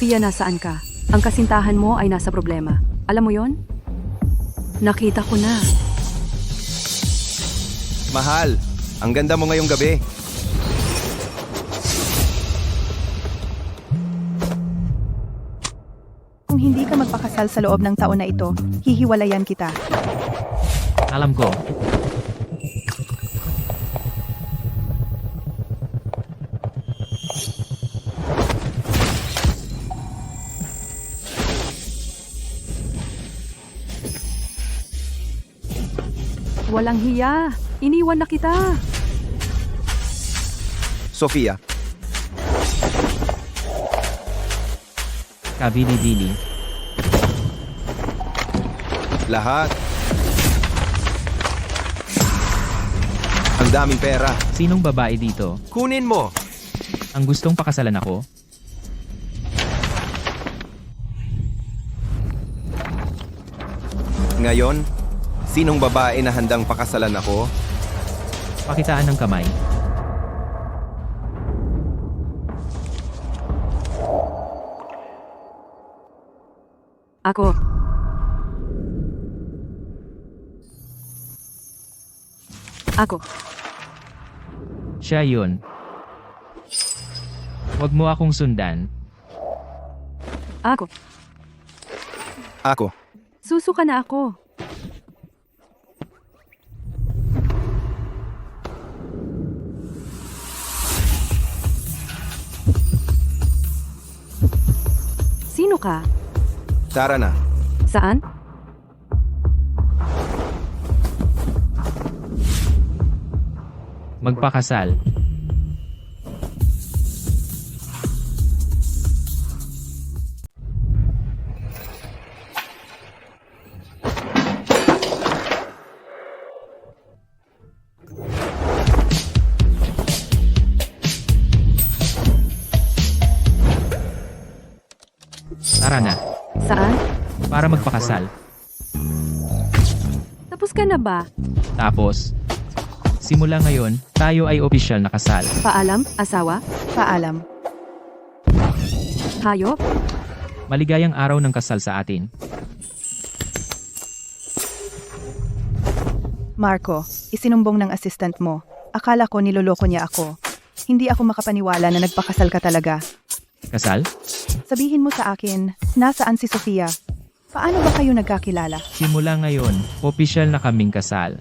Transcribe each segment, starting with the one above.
Sofia, nasaan ka? Ang kasintahan mo ay nasa problema. Alam mo yon? Nakita ko na. Mahal, ang ganda mo ngayong gabi. Kung hindi ka magpakasal sa loob ng taon na ito, hihiwalayan kita. Alam ko. Walang hiya. Iniwan na kita. Sofia, Kabili-bili. lahat. Ang daming pera. Sinong babae dito? Kunin mo. Ang gustong pakasalan ako? Ngayon, sinong babae na handang pakasalan ako? Pakitaan ng kamay. Ako. Ako. Siya yun. Huwag mo akong sundan. Ako. Ako. Susuka na ako. Sino ka? Tara na. Saan? Magpakasal. Tara na. Saan? Para magpakasal. Tapos ka na ba? Tapos, simula ngayon, tayo ay opisyal na kasal. Paalam, asawa? Paalam. Hayop? Maligayang araw ng kasal sa atin. Marco, isinumbong ng assistant mo. Akala ko niloloko niya ako. Hindi ako makapaniwala na nagpakasal ka talaga. Kasal? Sabihin mo sa akin, nasaan si Sofia? Paano ba kayo nagkakilala? Simula ngayon, opisyal na kaming kasal.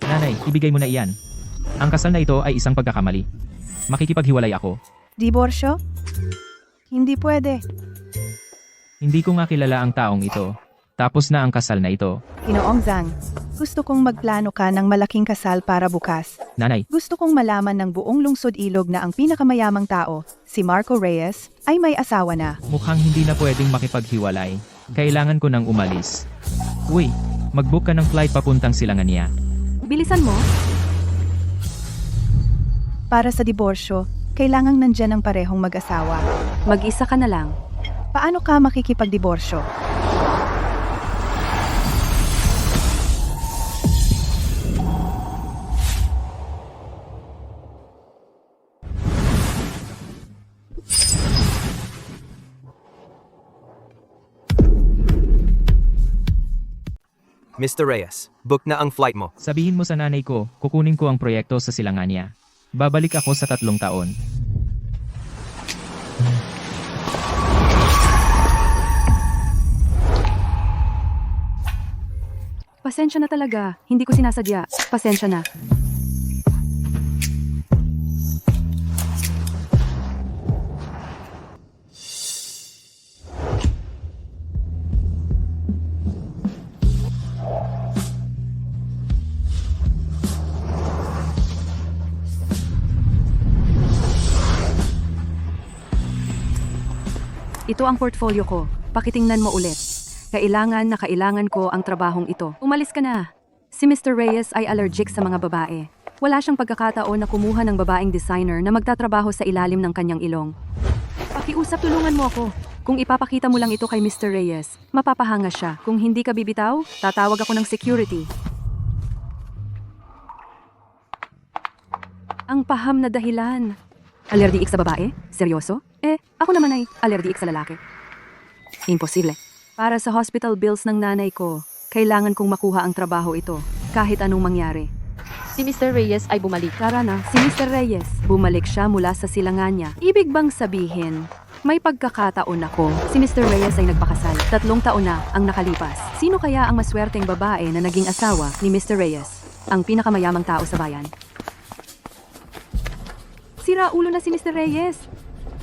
Nanay, ibigay mo na iyan. Ang kasal na ito ay isang pagkakamali. Makikipaghiwalay ako. Diborsyo? Hindi pwede. Hindi ko nga kilala ang taong ito. Tapos na ang kasal na ito. Ginoong Zhang, gusto kong magplano ka ng malaking kasal para bukas. Nanay, Gusto kong malaman ng buong lungsod ilog na ang pinakamayamang tao, si Marco Reyes, ay may asawa na. mukhang hindi na pwedeng makipaghiwalay. Kailangan ko nang umalis. Uy, mag-book ka ng flight papuntang Silangan niya. Bilisan mo? Para sa diborsyo, kailangang nandyan ang parehong mag-asawa. Mag-isa ka na lang. Paano ka makikipagdiborsyo? Mr. Reyes, book na ang flight mo. Sabihin mo sa nanay ko, kukunin ko ang proyekto sa Silangan niya. Babalik ako sa 3 taon. Pasensya na talaga. Hindi ko sinasadya. Pasensya na. Ito ang portfolio ko. Pakitingnan mo ulit. Kailangan na kailangan ko ang trabahong ito. Umalis ka na. Si Mr. Reyes ay allergic sa mga babae. Wala siyang pagkakataon na kumuha ng babaeng designer na magtatrabaho sa ilalim ng kanyang ilong. Pakiusap, tulungan mo ako. Kung ipapakita mo lang ito kay Mr. Reyes, mapapahanga siya. Kung hindi ka bibitaw, tatawag ako ng security. Ang paham na dahilan. Allergic sa babae? Seryoso? Ako naman ay allergic sa lalaki. Imposible. Para sa hospital bills ng nanay ko, kailangan kong makuha ang trabaho ito, kahit anong mangyari. Si Mr. Reyes ay bumalik. Tara na, si Mr. Reyes. Bumalik siya mula sa silangan niya. Ibig bang sabihin, may pagkakataon ako. Si Mr. Reyes ay nagpakasal. 3 taon na ang nakalipas. Sino kaya ang maswerteng babae na naging asawa ni Mr. Reyes? Ang pinakamayamang tao sa bayan. Sira ulo na si Mr. Reyes.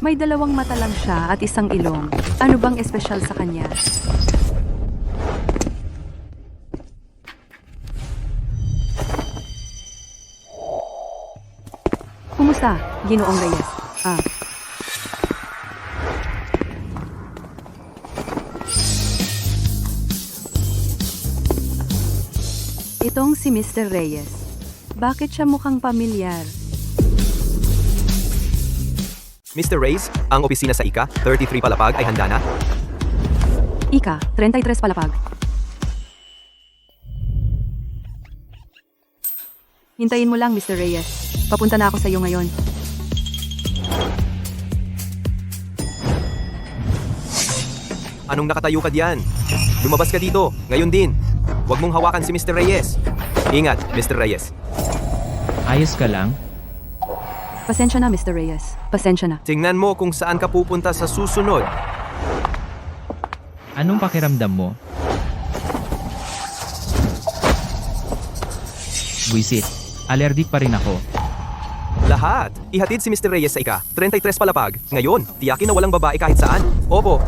May 2 mata lang siya at 1 ilong. Ano bang espesyal sa kanya? Kumusta, Ginoong Reyes? Itong si Mr. Reyes. Bakit siya mukhang pamilyar? Mr. Reyes, ang opisina sa ICA, 33 Palapag ay handa na? Ika, 33 palapag. Hintayin mo lang, Mr. Reyes. Papunta na ako sa iyo ngayon. Anong nakatayo ka diyan? Lumabas ka dito, ngayon din. Huwag mong hawakan si Mr. Reyes. Ingat, Mr. Reyes. Ayos ka lang? Pasensya na, Mr. Reyes. Pasensya na. Tingnan mo kung saan ka pupunta sa susunod. Anong pakiramdam mo? Buisit. Allergic pa rin ako. Lahat. Ihatid si Mr. Reyes sa ICA, 33 Palapag. Ngayon, tiyakin na walang babae kahit saan. Opo.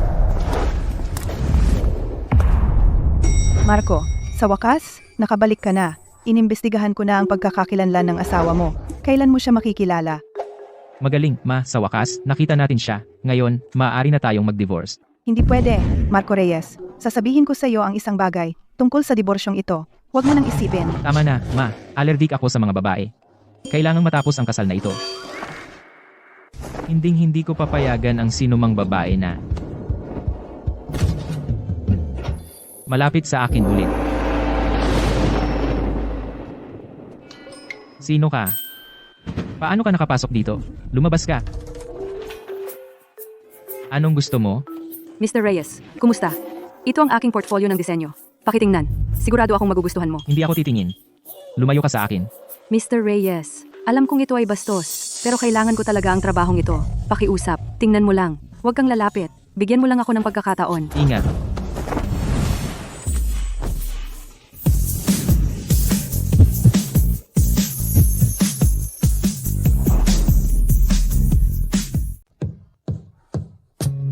Marco, sa wakas, nakabalik ka na. Inimbestigahan ko na ang pagkakakilanlan ng asawa mo. Kailan mo siya makikilala? Magaling, ma, sa wakas, nakita natin siya. Ngayon, maaari na tayong mag-divorce. Hindi pwede, Marco Reyes. Sasabihin ko sa iyo ang isang bagay tungkol sa diborsyong ito. Huwag mo nang isipin. Tama na, ma. Allergic ako sa mga babae. Kailangang matapos ang kasal na ito. Hindi ko papayagan ang sinumang babae na malapit sa akin ulit. Sino ka? Paano ka nakapasok dito? Lumabas ka. Anong gusto mo? Mr. Reyes, kumusta? Ito ang aking portfolio ng disenyo. Pakitingnan. Sigurado akong magugustuhan mo. Hindi ako titingin. Lumayo ka sa akin. Mr. Reyes, alam kong ito ay bastos, pero kailangan ko talaga ang trabahong ito. Pakiusap, tingnan mo lang. Huwag kang lalapit. Bigyan mo lang ako ng pagkakataon. Ingat.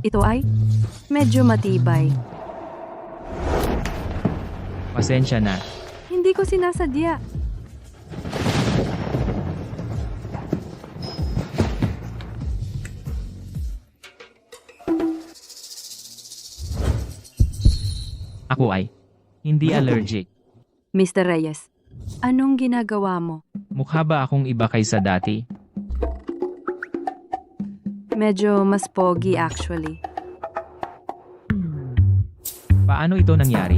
Ito ay medyo matibay. Pasensya na. Hindi ko sinasadya. Ako ay hindi allergic. Mr. Reyes, anong ginagawa mo? Mukha ba akong iba kaysa dati? Medyo mas pogi actually. Paano ito nangyari?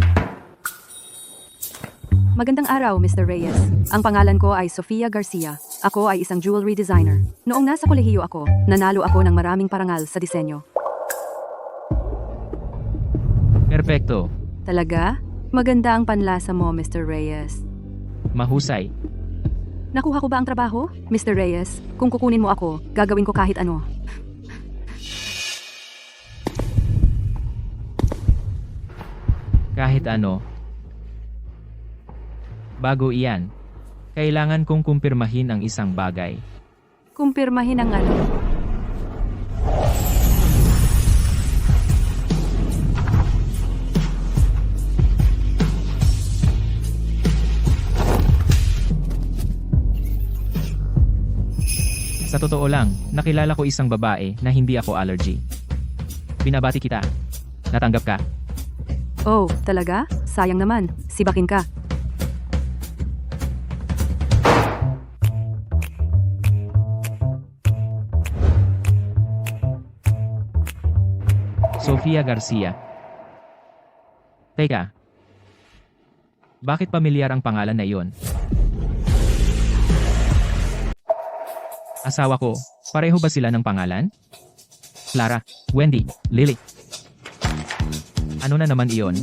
Magandang araw, Mr. Reyes. Ang pangalan ko ay Sofia Garcia. Ako ay isang jewelry designer. Noong nasa kolehiyo ako, nanalo ako ng maraming parangal sa disenyo. Perpekto. Talaga? Maganda ang panlasa mo, Mr. Reyes. Mahusay. Nakuha ko ba ang trabaho, Mr. Reyes? Kung kukunin mo ako, gagawin ko kahit ano. Kahit ano. Bago iyan, kailangan kong kumpirmahin ang isang bagay. Kumpirmahin ang ano. Sa totoo lang, nakilala ko isang babae na hindi ako allergy. Binabati kita. Natanggap ka? Oh, talaga? Sayang naman. Sibakin ka. Sofia Garcia. Teka. Bakit pamilyar ang pangalan na iyon? Asawa ko, pareho ba sila ng pangalan? Clara, Wendy, Lily. Ano na naman iyon?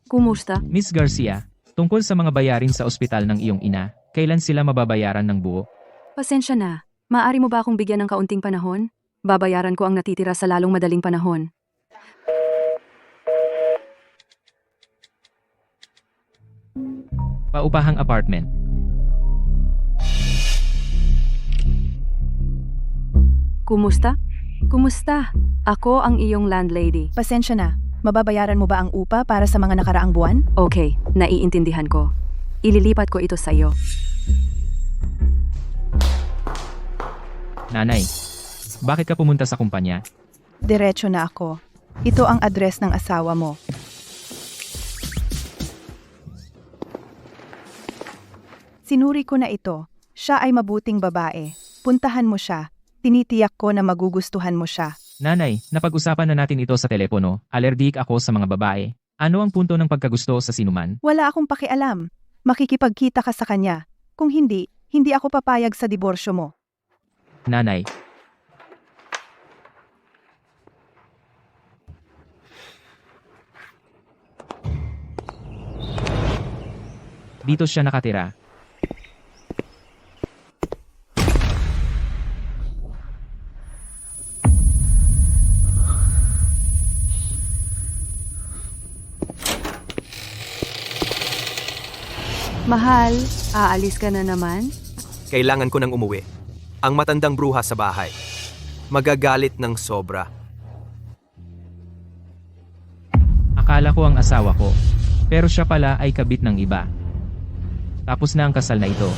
Kumusta? Miss Garcia, tungkol sa mga bayarin sa ospital ng iyong ina, kailan sila mababayaran ng buo? Pasensya na. Maaari mo ba akong bigyan ng kaunting panahon? Babayaran ko ang natitira sa lalong madaling panahon. Paupahang apartment. Kumusta? Kumusta? Ako ang iyong landlady. Pasensya na. Mababayaran mo ba ang upa para sa mga nakaraang buwan? Okay, naiintindihan ko. Ililipat ko ito sa iyo. Nanay, bakit ka pumunta sa kumpanya? Diretso na ako. Ito ang address ng asawa mo. Sinuri ko na ito. Siya ay mabuting babae. Puntahan mo siya. Tinitiyak ko na magugustuhan mo siya. Nanay, napag-usapan na natin ito sa telepono. Allergic ako sa mga babae. Ano ang punto ng pagkagusto sa sinuman? Wala akong pakialam. Makikipagkita ka sa kanya. Kung hindi, hindi ako papayag sa diborsyo mo. Nanay. Dito siya nakatira. Mahal, aalis ka na naman? Kailangan ko nang umuwi. Ang matandang bruha sa bahay. Magagalit ng sobra. Akala ko ang asawa ko. Pero siya pala ay kabit ng iba. Tapos na ang kasal na ito.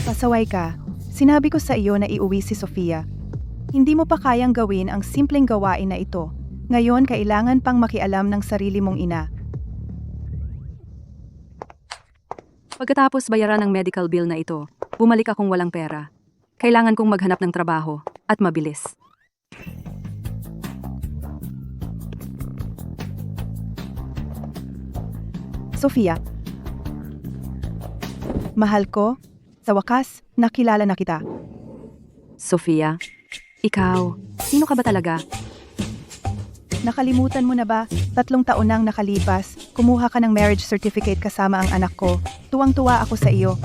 Pasaway ka. Sinabi ko sa iyo na iuwi si Sofia. Hindi mo pa kayang gawin ang simpleng gawain na ito. Ngayon kailangan pang makialam ng sarili mong ina. Pagkatapos bayaran ang medical bill na ito, bumalik akong walang pera. Kailangan kong maghanap ng trabaho, at mabilis. Sofia. Mahal ko, sa wakas, nakilala na kita. Sofia, ikaw, sino ka ba talaga? Nakalimutan mo na ba? 3 taon nang nakalipas, kumuha ka ng marriage certificate kasama ang anak ko. Tuwang-tuwa ako sa iyo.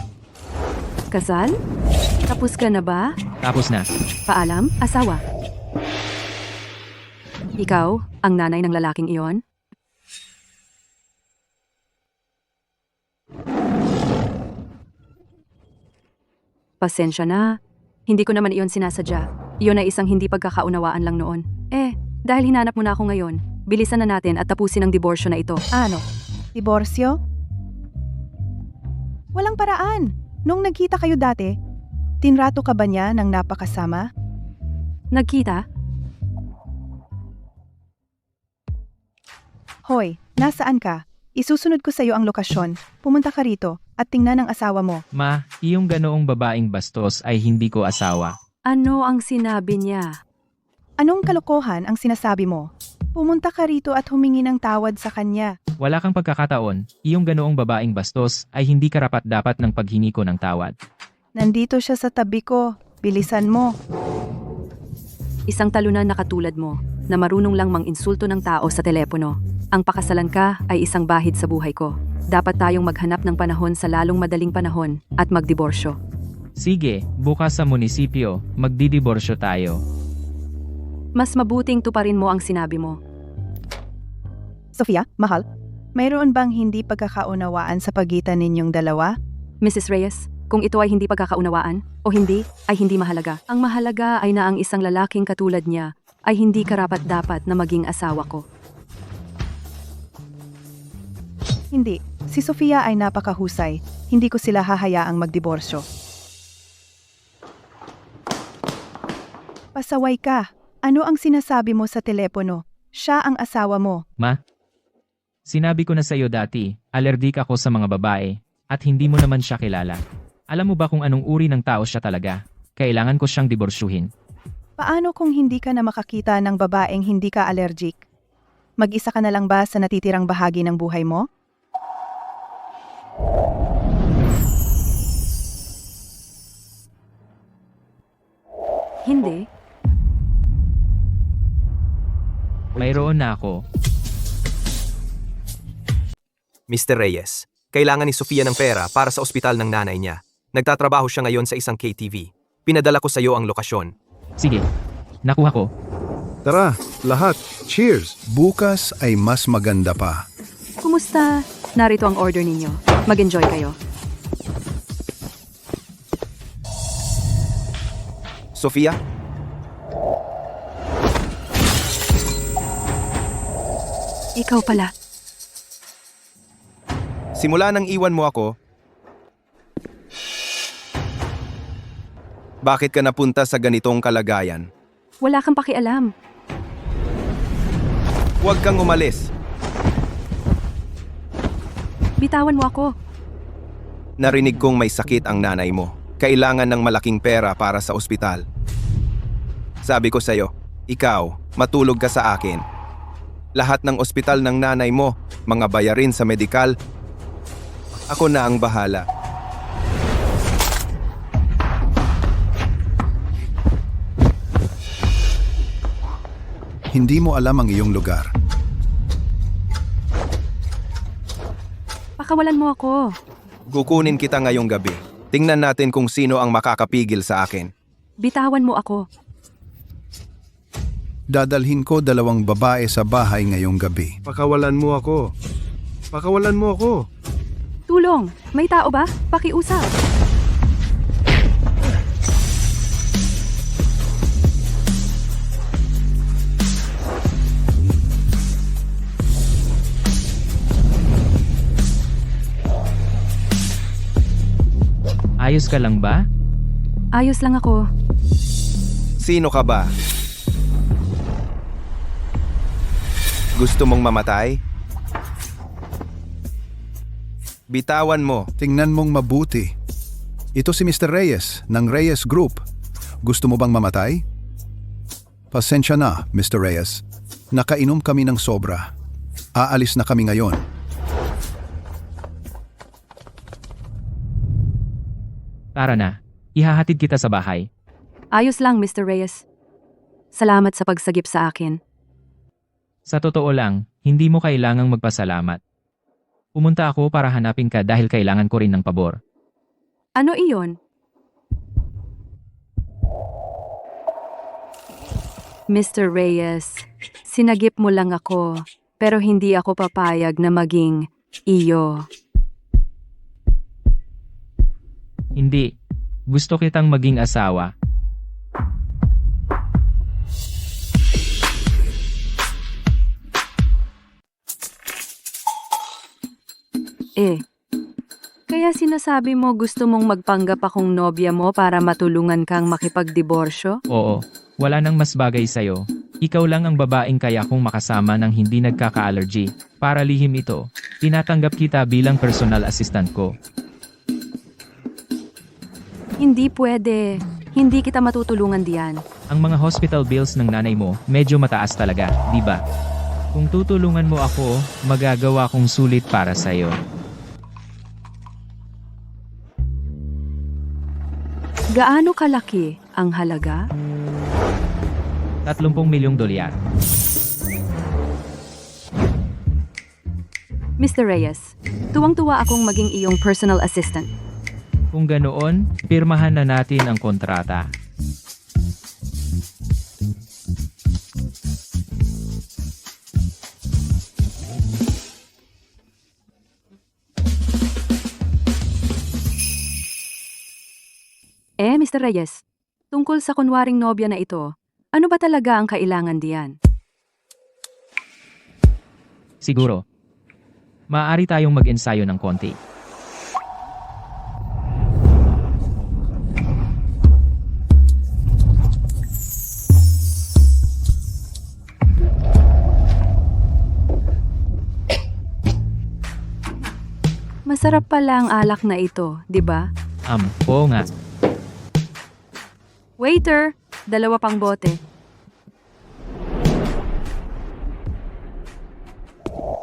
Kasal? Tapos ka na ba? Tapos na. Paalam, asawa. Ikaw, ang nanay ng lalaking iyon? Pasensya na. Hindi ko naman iyon sinasadya. Iyon ay isang hindi pagkakaunawaan lang noon. Dahil hinanap mo na ako ngayon, bilisan na natin at tapusin ang diborsyo na ito. Ano? Diborsyo? Walang paraan. Nung nagkita kayo dati, tinrato ka ba niya ng napakasama? Nagkita? Hoy, nasaan ka? Isusunod ko sa iyo ang lokasyon. Pumunta ka rito at tingnan ang asawa mo. Ma, iyong ganoong babaeng bastos ay hindi ko asawa. Ano ang sinabi niya? Anong kalokohan ang sinasabi mo? Pumunta ka rito at humingi ng tawad sa kanya. Wala kang pagkakataon, iyong ganoong babaeng bastos ay hindi karapat-dapat ng paghingi ko ng tawad. Nandito siya sa tabi ko. Bilisan mo. Isang talunan na katulad mo, na marunong lang mang-insulto ng tao sa telepono. Ang pakasalan ka ay isang bahid sa buhay ko. Dapat tayong maghanap ng panahon sa lalong madaling panahon at magdiborsyo. Sige, bukas sa munisipyo, magdidiborsyo tayo. Mas mabuting tuparin mo ang sinabi mo. Sofia, mahal, mayroon bang hindi pagkakaunawaan sa pagitan ninyong dalawa? Mrs. Reyes, kung ito ay hindi pagkakaunawaan o hindi, ay hindi mahalaga. Ang mahalaga ay na ang isang lalaking katulad niya ay hindi karapat-dapat na maging asawa ko. Hindi. Si Sofia ay napakahusay. Hindi ko sila hahayaang magdiborsyo. Pasaway ka. Ano ang sinasabi mo sa telepono? Siya ang asawa mo. Ma? Sinabi ko na sa iyo dati, alerdik ako sa mga babae, at hindi mo naman siya kilala. Alam mo ba kung anong uri ng tao siya talaga? Kailangan ko siyang diborsyuhin. Paano kung hindi ka na makakita ng babaeng hindi ka allergic? Mag-isa ka na lang ba sa natitirang bahagi ng buhay mo? Hindi. Mayroon na ako. Mr. Reyes, kailangan ni Sofia ng pera para sa ospital ng nanay niya. Nagtatrabaho siya ngayon sa isang KTV. Pinadala ko sa iyo ang lokasyon. Sige, nakuha ko. Tara, lahat. Cheers! Bukas ay mas maganda pa. Kumusta? Narito ang order ninyo. Mag-enjoy kayo. Sofia? Ikaw pala. Simula nang iwan mo ako, bakit ka napunta sa ganitong kalagayan? Wala kang pakialam. Huwag kang umalis. Bitawan mo ako. Narinig kong may sakit ang nanay mo. Kailangan ng malaking pera para sa ospital. Sabi ko sa'yo, ikaw, matulog ka sa akin. Lahat ng ospital ng nanay mo, mga bayarin sa medikal, ako na ang bahala. Hindi mo alam ang iyong lugar. Pakawalan mo ako. Kukunin kita ngayong gabi. Tingnan natin kung sino ang makakapigil sa akin. Bitawan mo ako. Dadalhin ko 2 babae sa bahay ngayong gabi. Pakawalan mo ako. Pakawalan mo ako. Tulong! May tao ba? Pakiusap. Ayos ka lang ba? Ayos lang ako. Sino ka ba? Gusto mong mamatay? Bitawan mo. Tingnan mong mabuti. Ito si Mr. Reyes ng Reyes Group. Gusto mo bang mamatay? Pasensya na, Mr. Reyes. Nakainom kami ng sobra. Aalis na kami ngayon. Tara na. Ihahatid kita sa bahay. Ayos lang, Mr. Reyes. Salamat sa pagsagip sa akin. Sa totoo lang, hindi mo kailangang magpasalamat. Pumunta ako para hanapin ka dahil kailangan ko rin ng pabor. Ano iyon? Mr. Reyes, sinagip mo lang ako, pero hindi ako papayag na maging iyo. Hindi. Gusto kitang maging asawa. Kaya sinasabi mo gusto mong magpanggap akong nobya mo para matulungan kang makipagdiborsyo? Oo. Wala nang mas bagay sa'yo. Ikaw lang ang babaeng kaya kong makasama ng hindi nagkaka-allergy. Para lihim ito, tinatanggap kita bilang personal assistant ko. Hindi pwede. Hindi kita matutulungan diyan. Ang mga hospital bills ng nanay mo, medyo mataas talaga, di ba? Kung tutulungan mo ako, magagawa kong sulit para sa'yo. Gaano kalaki ang halaga? 30 milyong dolyar. Mr. Reyes, tuwang-tuwa akong maging iyong personal assistant. Kung ganoon, pirmahan na natin ang kontrata. Mr. Reyes, tungkol sa kunwaring nobya na ito, ano ba talaga ang kailangan diyan? Siguro. Maaari tayong mag-ensayo ng konti. Masarap pala ang alak na ito, di ba? Oo nga. Waiter, 2 pang bote.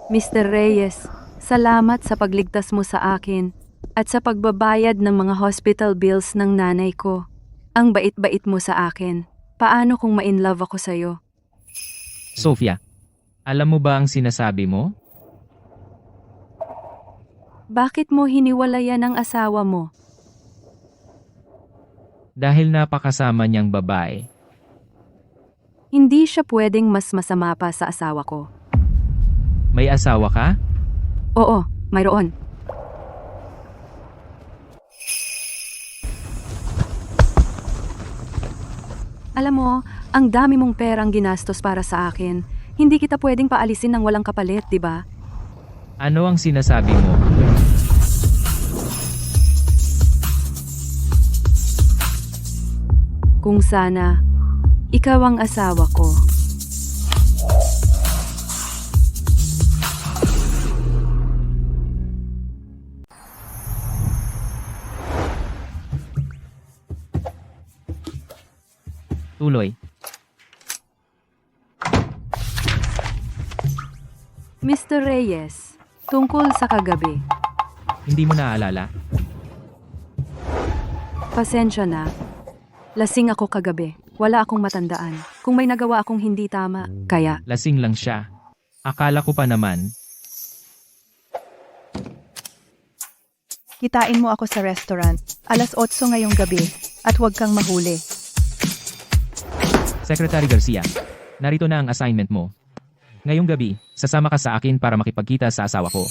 Mr. Reyes, salamat sa pagligtas mo sa akin at sa pagbabayad ng mga hospital bills ng nanay ko. Ang bait-bait mo sa akin. Paano kung ma-inlove ako sa'yo? Sofia, alam mo ba ang sinasabi mo? Bakit mo hiniwalayan ang asawa mo? Dahil napakasama niyang babae. Hindi siya pwedeng mas masama pa sa asawa ko. May asawa ka? Oo, mayroon. Alam mo, ang dami mong perang ginastos para sa akin. Hindi kita pwedeng paalisin ng walang kapalit, di ba? Ano ang sinasabi mo? Kung sana, ikaw ang asawa ko. Tuloy. Mr. Reyes, tungkol sa kagabi. Hindi mo naaalala? Pasensya na. Lasing ako kagabi. Wala akong matandaan. Kung may nagawa akong hindi tama, kaya Lasing lang siya. Akala ko pa naman. Kitain mo ako sa restaurant. 8:00 ngayong gabi. At huwag kang mahuli. Secretary Garcia, narito na ang assignment mo. Ngayong gabi, sasama ka sa akin para makipagkita sa asawa ko.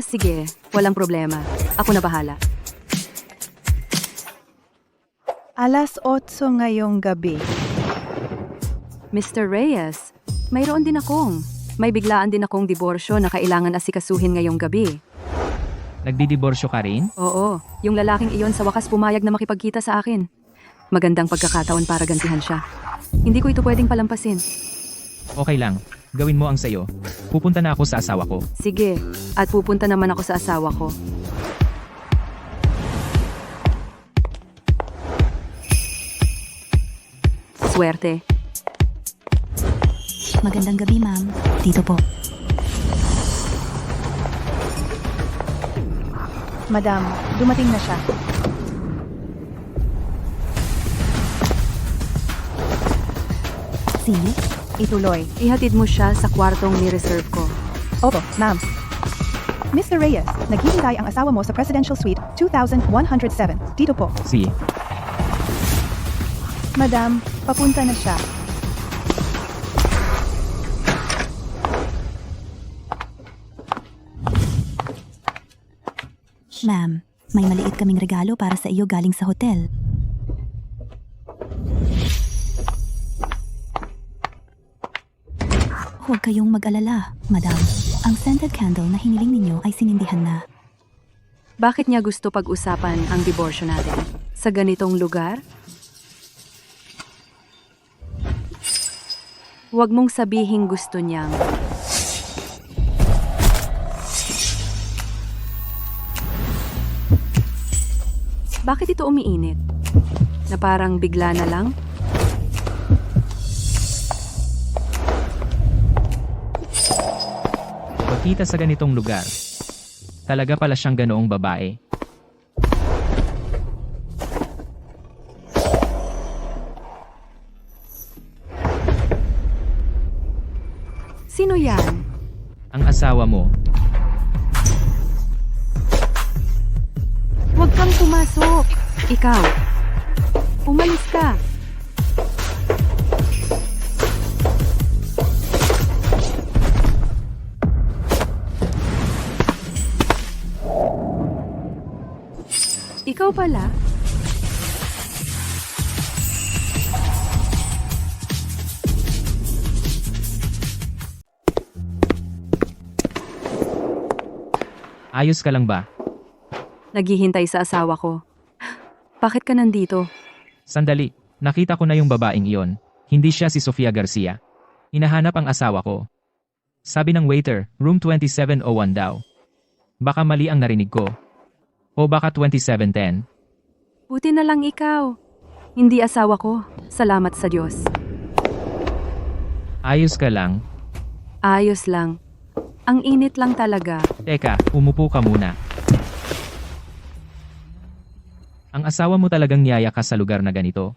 sige. Walang problema. Ako na bahala. 8:00 ngayong gabi. Mr. Reyes, mayroon din akong. May biglaan din akong diborsyo na kailangan asikasuhin ngayong gabi. Nagdidiborsyo ka rin? Oo, yung lalaking iyon sa wakas pumayag na makipagkita sa akin. Magandang pagkakataon para gantihan siya. Hindi ko ito pwedeng palampasin. Okay lang, gawin mo ang sayo. Pupunta na ako sa asawa ko. Sige, at pupunta naman ako sa asawa ko. Swerte. Magandang gabi, ma'am. Dito po. Madam, dumating na siya. Sige. Ituloy. Ihatid mo siya sa kwartong ni-reserve ko. Opo, ma'am. Mr. Reyes, naghihintay ang asawa mo sa Presidential Suite 2107. Dito po. Si, Madam, papunta na siya. Ma'am, may maliit kaming regalo para sa iyo galing sa hotel. Huwag kayong mag-alala, madam. Ang scented candle na hiniling ninyo ay sinindihan na. Bakit niya gusto pag-usapan ang diborsyo natin? Sa ganitong lugar? Huwag mong sabihing gusto niyang. Bakit ito umiinit? Na parang bigla na lang? pagkita sa ganitong lugar. Talaga pala siyang ganoong babae. Sino yan? Ang asawa mo. Huwag kang pumasok. Ikaw. Umalis ka. Ikaw pala? Ayos ka lang ba? Naghihintay sa asawa ko. Bakit ka nandito? Sandali, nakita ko na yung babaeng iyon. Hindi siya si Sofia Garcia. Hinahanap ang asawa ko. Sabi ng waiter, room 2701 daw. Baka mali ang narinig ko. O baka 2710. Buti na lang ikaw. Hindi asawa ko. Salamat sa Diyos. Ayos ka lang. Ayos lang. Ang init lang talaga. Teka, umupo ka muna. Ang asawa mo talagang niyaya ka sa lugar na ganito?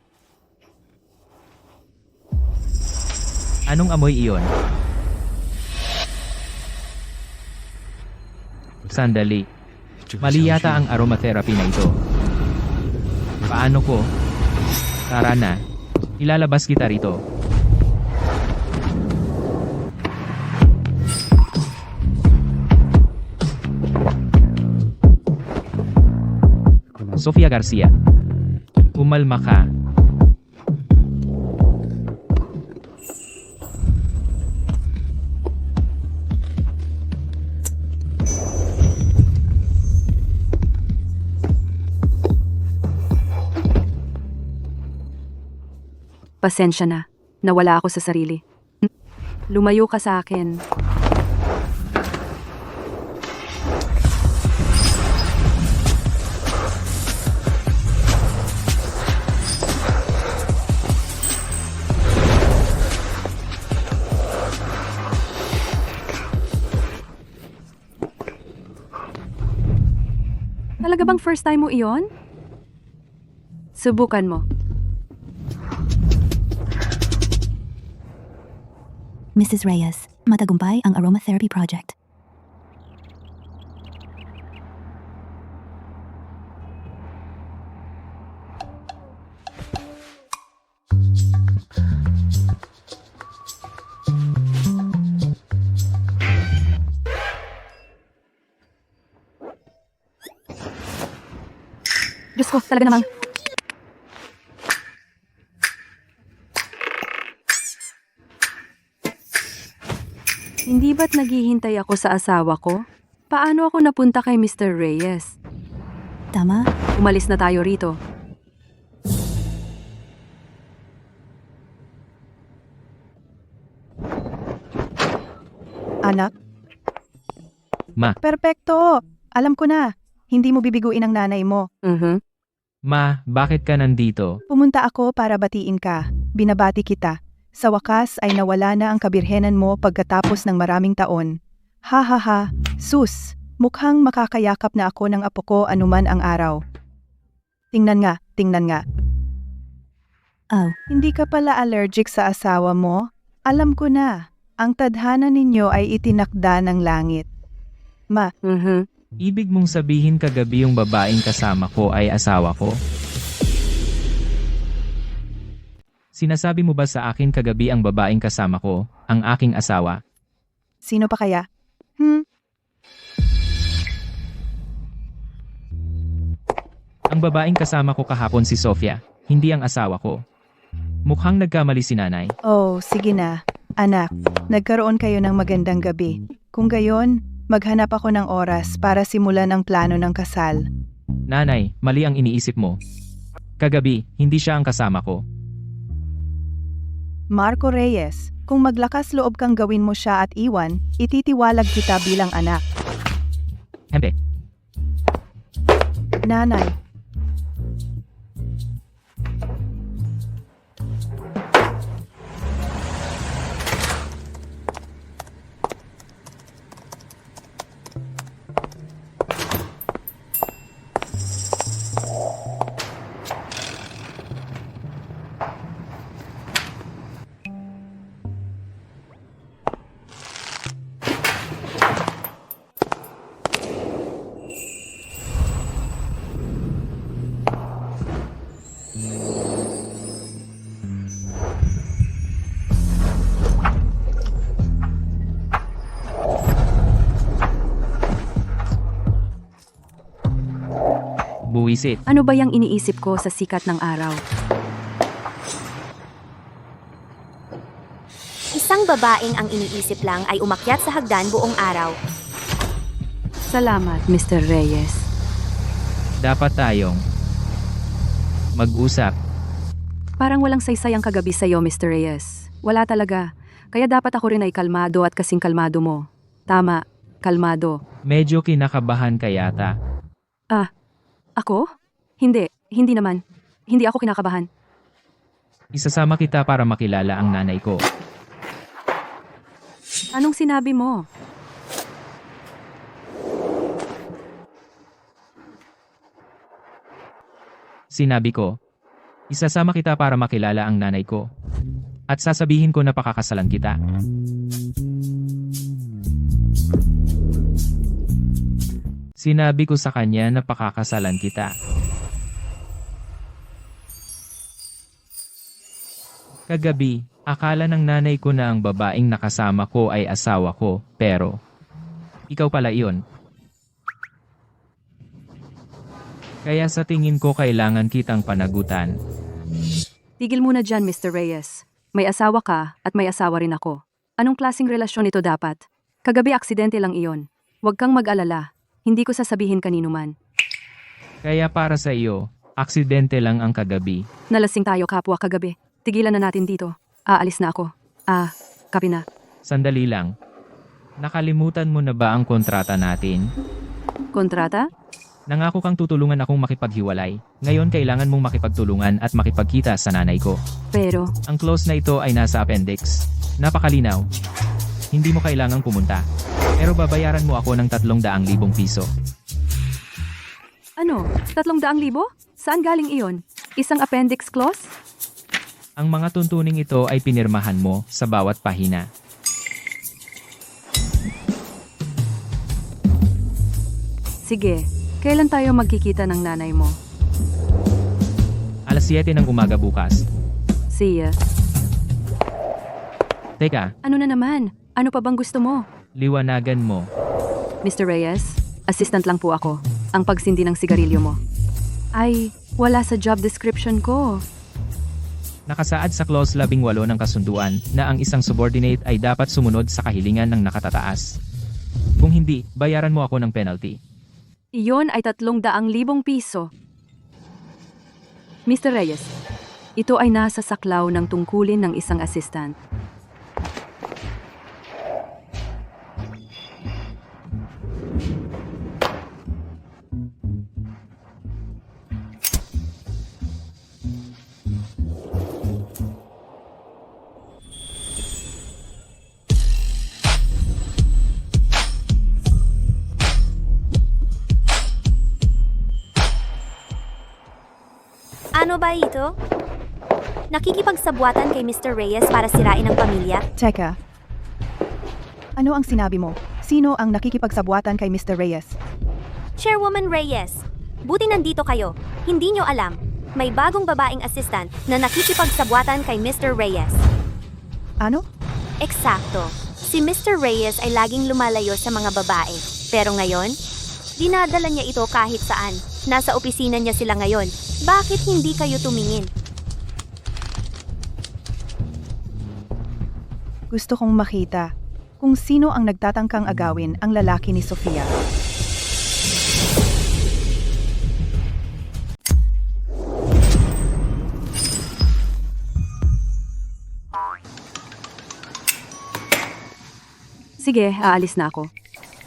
Anong amoy iyon? Sandali. Mali yata ang aromatherapy na ito. Paano ko? Tara na. Ilalabas kita rito. Sofia Garcia. Umalma ka. Pasensya na. Nawala ako sa sarili. Lumayo ka sa akin. Talaga bang first time mo iyon? Subukan mo. Mrs. Reyes, matagumpay ang aromatherapy project. Diyos ko, talaga namang. Hindi ba't naghihintay ako sa asawa ko? Paano ako napunta kay Mr. Reyes? Tama? Umalis na tayo rito. Anak, Ma, perpekto. Alam ko na. Hindi mo bibiguin ang nanay mo. ma, bakit ka nandito? Pumunta ako para batiin ka. Binabati kita. Sa wakas ay nawala na ang kabirhenan mo pagkatapos ng maraming taon. Ha ha ha, sus, mukhang makakayakap na ako ng apo ko anuman ang araw. Tingnan nga, tingnan nga. Oh, Hindi ka pala allergic sa asawa mo? Alam ko na, ang tadhana ninyo ay itinakda ng langit. Ma, Ibig mong sabihin kagabi yung babaeng kasama ko ay asawa ko? Sinasabi mo ba sa akin kagabi ang babaeng kasama ko, ang aking asawa? sino pa kaya? Ang babaeng kasama ko kahapon si Sofia, hindi ang asawa ko. Mukhang nagkamali si nanay. Oh, sige na. Anak, nagkaroon kayo ng magandang gabi. Kung gayon, maghanap ako ng oras para simulan ang plano ng kasal. Nanay, mali ang iniisip mo. Kagabi, hindi siya ang kasama ko. Marco Reyes, kung maglakas loob kang gawin mo siya at iwan, ititiwalag kita bilang anak. Hempe, Nanay, buwisit. Ano ba yung iniisip ko sa sikat ng araw? Isang babaeng ang iniisip lang ay umakyat sa hagdan buong araw. Salamat, Mr. Reyes. Dapat tayong mag-usap. Parang walang saysay ang kagabi sa'yo, Mr. Reyes. Wala talaga. Kaya dapat ako rin ay kalmado at kasing kalmado mo. Tama, kalmado. Medyo kinakabahan ka yata. Ako? Hindi naman. Hindi ako kinakabahan. Isasama kita para makilala ang nanay ko. Anong sinabi mo? Sinabi ko, isasama kita para makilala ang nanay ko. At sasabihin ko na pakakasalan kita. Sinabi ko sa kanya na pakakasalan kita. Kagabi, akala ng nanay ko na ang babaeng nakasama ko ay asawa ko, pero ikaw pala iyon. Kaya sa tingin ko kailangan kitang panagutan. Tigil muna dyan, Mr. Reyes. May asawa ka at may asawa rin ako. Anong klaseng relasyon ito dapat? Kagabi aksidente lang iyon. Huwag kang mag-alala. Hindi ko sasabihin kanino man. Kaya para sa iyo, aksidente lang ang kagabi. Nalasing tayo kapwa kagabi. Tigilan na natin dito. Aalis na ako. Kapi na. Sandali lang. Nakalimutan mo na ba ang kontrata natin? Kontrata? Nangako kang tutulungan akong makipaghiwalay. Ngayon kailangan mong makipagtulungan at makipagkita sa nanay ko. Pero, Ang clause na ito ay nasa appendix. Napakalinaw. Hindi mo kailangang pumunta. Pero babayaran mo ako ng 300,000 piso. ano? 300,000? Saan galing iyon? Isang appendix clause? Ang mga tuntuning ito ay pinirmahan mo sa bawat pahina. Sige. Kailan tayo magkikita ng nanay mo? Alas 7 ng umaga bukas. See ya. Teka, Ano na naman? Ano pa bang gusto mo? liwanagan mo. Mr. Reyes, assistant lang po ako. Ang pagsindi ng sigarilyo mo. Ay, wala sa job description ko. Nakasaad sa clause 18 ng kasunduan na ang isang subordinate ay dapat sumunod sa kahilingan ng nakatataas. Kung hindi, bayaran mo ako ng penalty. Iyon ay 300,000 piso. Mr. Reyes, ito ay nasa saklaw ng tungkulin ng isang assistant. Ano ba ito? Nakikipagsabuatan kay Mr. Reyes para sirain ang pamilya? Teka. Ano ang sinabi mo? Sino ang nakikipagsabuatan kay Mr. Reyes? Chairwoman Reyes, buti nandito kayo. Hindi nyo alam, may bagong babaeng assistant na nakikipagsabuatan kay Mr. Reyes. Ano? Eksakto. Si Mr. Reyes ay laging lumalayo sa mga babae. Pero ngayon, dinadala niya ito kahit saan. Nasa opisina niya sila ngayon. Bakit hindi kayo tumingin? Gusto kong makita kung sino ang nagtatangkang agawin ang lalaki ni Sofia. Sige, aalis na ako.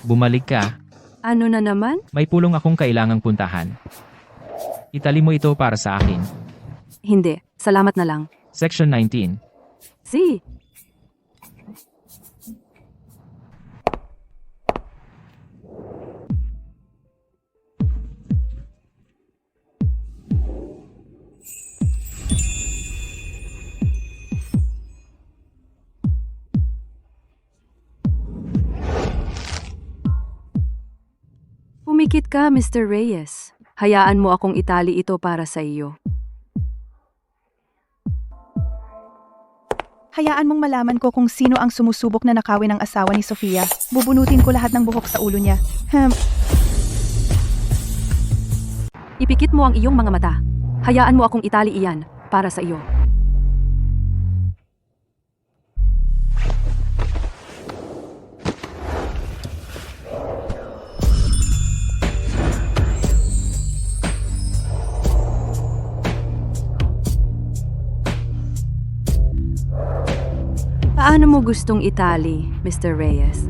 Bumalik ka. Ano na naman? May pulong akong kailangang puntahan. Itali mo ito para sa akin. Hindi, salamat na lang. Section 19. See? Umikit ka, Mr. Reyes. Hayaan mo akong itali ito para sa iyo. Hayaan mong malaman ko kung sino ang sumusubok na nakawin ang asawa ni Sofia. Bubunutin ko lahat ng buhok sa ulo niya. Ipikit mo ang iyong mga mata. Hayaan mo akong itali iyan para sa iyo. Paano mo gustong itali, Mr. Reyes?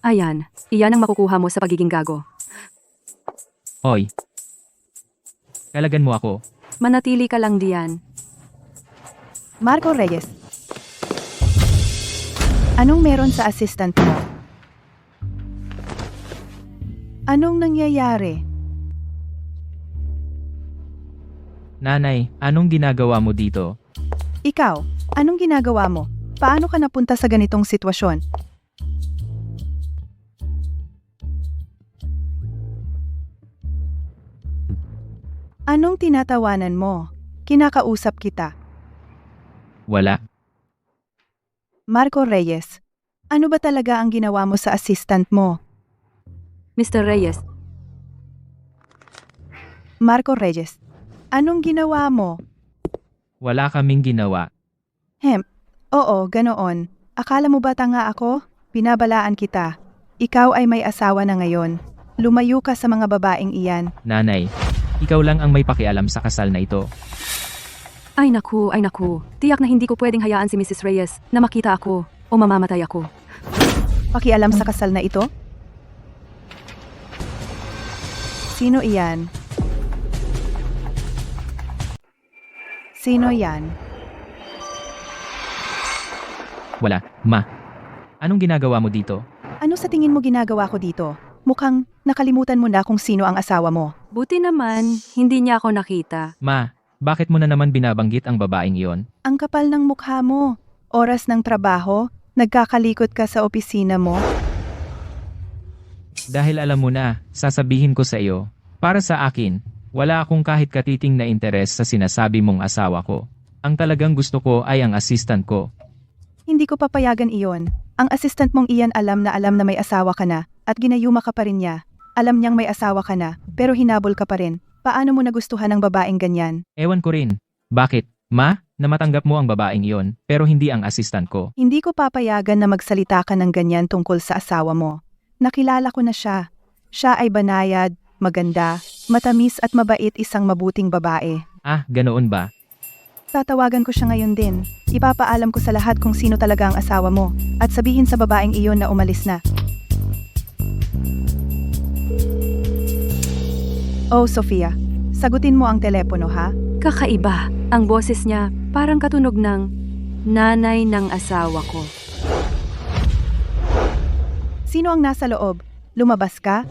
Ayan, iyan ang makukuha mo sa pagiging gago. Hoy. Kalagan mo ako. Manatili ka lang diyan. Marco Reyes. Anong meron sa assistant mo? Anong nangyayari? Nanay, anong ginagawa mo dito? Ikaw, anong ginagawa mo? Paano ka napunta sa ganitong sitwasyon? Anong tinatawanan mo? Kinakausap kita. Wala. Marco Reyes, ano ba talaga ang ginawa mo sa assistant mo? Mr. Reyes, Marco Reyes, anong ginawa mo? Wala kaming ginawa. Oo, ganoon. Akala mo ba tanga ako? Binabalaan kita. Ikaw ay may asawa na ngayon. Lumayo ka sa mga babaeng iyan. Nanay, ikaw lang ang may pakialam sa kasal na ito. ay naku. Tiyak na hindi ko pwedeng hayaan si Mrs. Reyes na makita ako o mamamatay ako. Pakialam sa kasal na ito? Sino iyan? Sino yan? Wala. Ma. Anong ginagawa mo dito? Ano sa tingin mo ginagawa ko dito? Mukhang nakalimutan mo na kung sino ang asawa mo. Buti naman, hindi niya ako nakita. Ma, bakit mo na naman binabanggit ang babaeng iyon? Ang kapal ng mukha mo. Oras ng trabaho, nagkakalikot ka sa opisina mo. Dahil alam mo na, sasabihin ko sa iyo. Para sa akin, wala akong kahit katiting na interes sa sinasabi mong asawa ko. Ang talagang gusto ko ay ang assistant ko. Hindi ko papayagan iyon. Ang assistant mong iyan alam na may asawa ka na at ginayuma ka pa rin niya. Alam niyang may asawa ka na, pero hinabol ka pa rin. Paano mo nagustuhan ang babaeng ganyan? Ewan ko rin. Bakit? Ma, na matanggap mo ang babaeng iyon, pero hindi ang assistant ko. Hindi ko papayagan na magsalita ka ng ganyan tungkol sa asawa mo. Nakilala ko na siya. Siya ay banayad, maganda, matamis at mabait, isang mabuting babae. Ah, ganoon ba? Tatawagan ko siya ngayon din. Ipapaalam ko sa lahat kung sino talaga ang asawa mo at sabihin sa babaeng iyon na umalis na. Oh, Sofia, sagutin mo ang telepono ha? Kakaiba. Ang boses niya parang katunog ng nanay ng asawa ko. Sino ang nasa loob? Lumabas ka?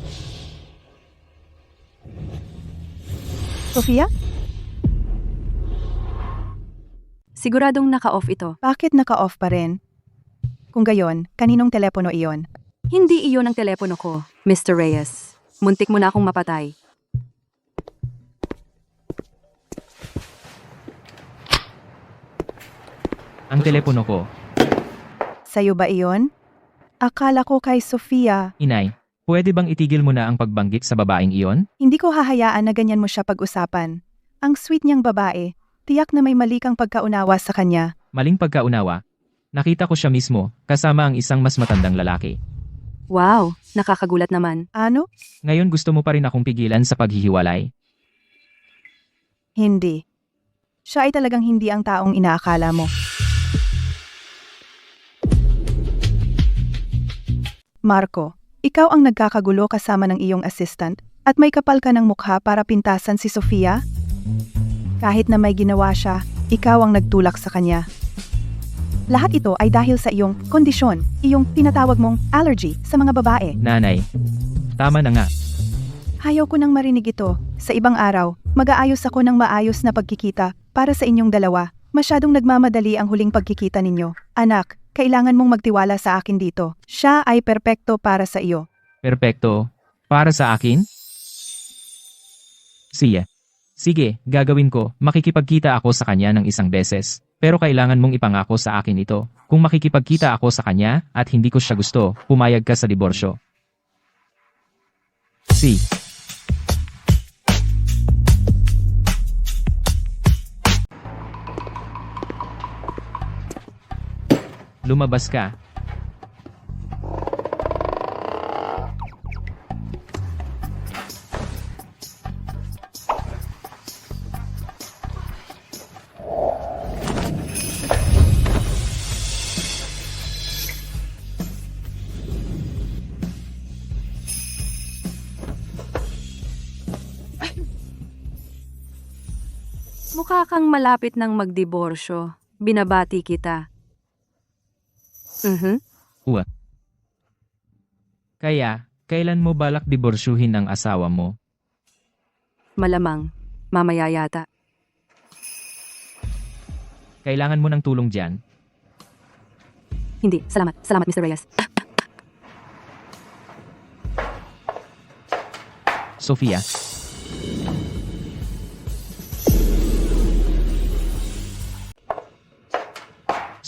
Sofia? Siguradong naka-off ito. Bakit naka-off pa rin? Kung gayon, kaninong telepono iyon? Hindi iyon ang telepono ko, Mr. Reyes. Muntik mo na akong mapatay. Ang telepono ko. Sa'yo ba iyon? Akala ko kay Sofia. Inay, pwede bang itigil mo na ang pagbanggit sa babaeng iyon? Hindi ko hahayaan na ganyan mo siya pag-usapan. Ang sweet niyang babae. Tiyak na may mali kang pagkaunawa sa kanya. Maling pagkaunawa. Nakita ko siya mismo, kasama ang isang mas matandang lalaki. Wow, nakakagulat naman. Ano? Ngayon gusto mo pa rin akong pigilan sa paghihiwalay. Hindi. Siya ay talagang hindi ang taong inaakala mo. Marco, ikaw ang nagkakagulo kasama ng iyong assistant at may kapal ka ng mukha para pintasan si Sofia? Kahit na may ginawa siya, ikaw ang nagtulak sa kanya. Lahat ito ay dahil sa iyong kondisyon, iyong tinatawag mong allergy sa mga babae. Nanay, tama na nga. Ayaw ko nang marinig ito. Sa ibang araw, mag-aayos ako ng maayos na pagkikita para sa inyong dalawa. Masyadong nagmamadali ang huling pagkikita ninyo. Anak, kailangan mong magtiwala sa akin dito. Siya ay perpekto para sa iyo. Perpekto. Para sa akin? Sige, gagawin ko. Makikipagkita ako sa kanya ng isang beses. Pero kailangan mong ipangako sa akin ito. Kung makikipagkita ako sa kanya at hindi ko siya gusto, pumayag ka sa diborsyo. Lumabas ka. Mukha kang malapit ng magdiborsyo. Binabati kita. Kaya, kailan mo balak diborsyuhin ang asawa mo? Malamang. Mamaya yata. Kailangan mo ng tulong dyan? Hindi. Salamat. Salamat, Mr. Reyes. Sofia?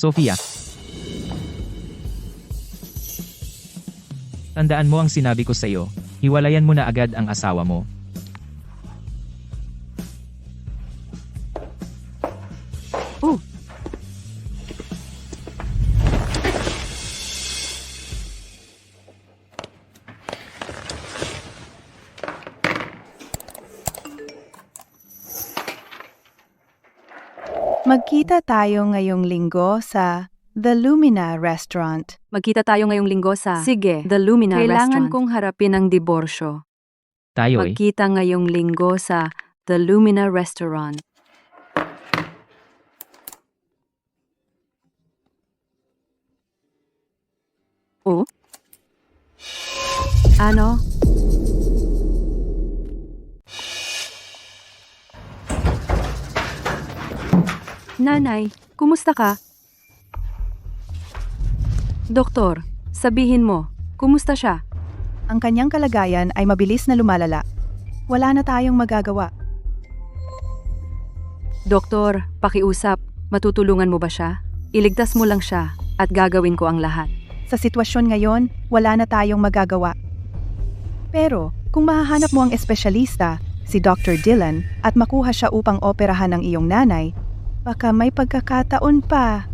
Sofia? Tandaan mo ang sinabi ko sa'yo, hiwalayan mo na agad ang asawa mo. Oh, Magkita tayo ngayong linggo sa The Lumina Restaurant. magkita tayo ngayong linggo sa... Sige, The Lumina Kailangan Restaurant. kong harapin ang diborsyo. Tayo eh. Magkita ngayong linggo sa The Lumina Restaurant. Oh? Ano? Nanay, kumusta ka? Doktor, sabihin mo, kumusta siya? Ang kanyang kalagayan ay mabilis na lumalala. Wala na tayong magagawa. Doktor, pakiusap, matutulungan mo ba siya? Iligtas mo lang siya at gagawin ko ang lahat. Sa sitwasyon ngayon, wala na tayong magagawa. Pero, kung mahahanap mo ang espesyalista, si Dr. Dylan, at makuha siya upang operahan ang iyong nanay, baka may pagkakataon pa.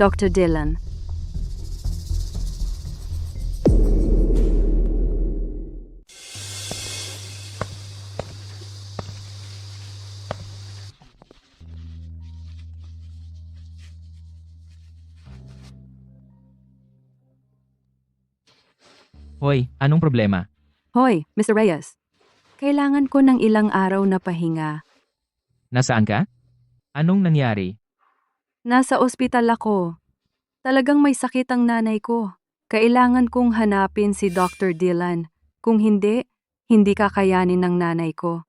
Dr. Dylan. Hoy, anong problema? Hoy, Mr. Reyes. Kailangan ko ng ilang araw na pahinga. Nasaan ka? Anong nangyari? Nasa ospital ako. Talagang may sakit ang nanay ko. Kailangan kong hanapin si Dr. Dylan. Kung hindi, hindi kakayanin ng nanay ko.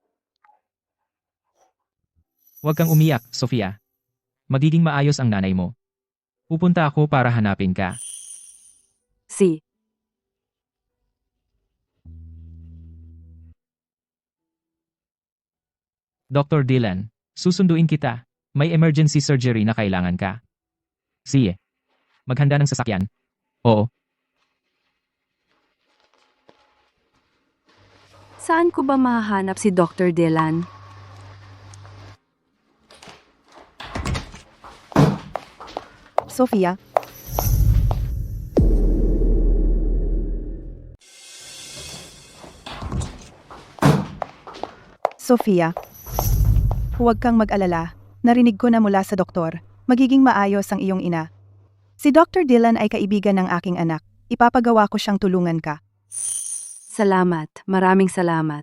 Huwag kang umiyak, Sofia. Magiging maayos ang nanay mo. Pupunta ako para hanapin ka. Si. Dr. Dylan, susunduin kita. May emergency surgery na kailangan ka. Sige. Maghanda ng sasakyan. Oo. Saan ko ba mahahanap si Dr. Dylan? Sofia, Sofia, huwag kang mag-alala. Narinig ko na mula sa doktor. Magiging maayos ang iyong ina. Si Dr. Dylan ay kaibigan ng aking anak. Ipapagawa ko siyang tulungan ka. Salamat. Maraming salamat.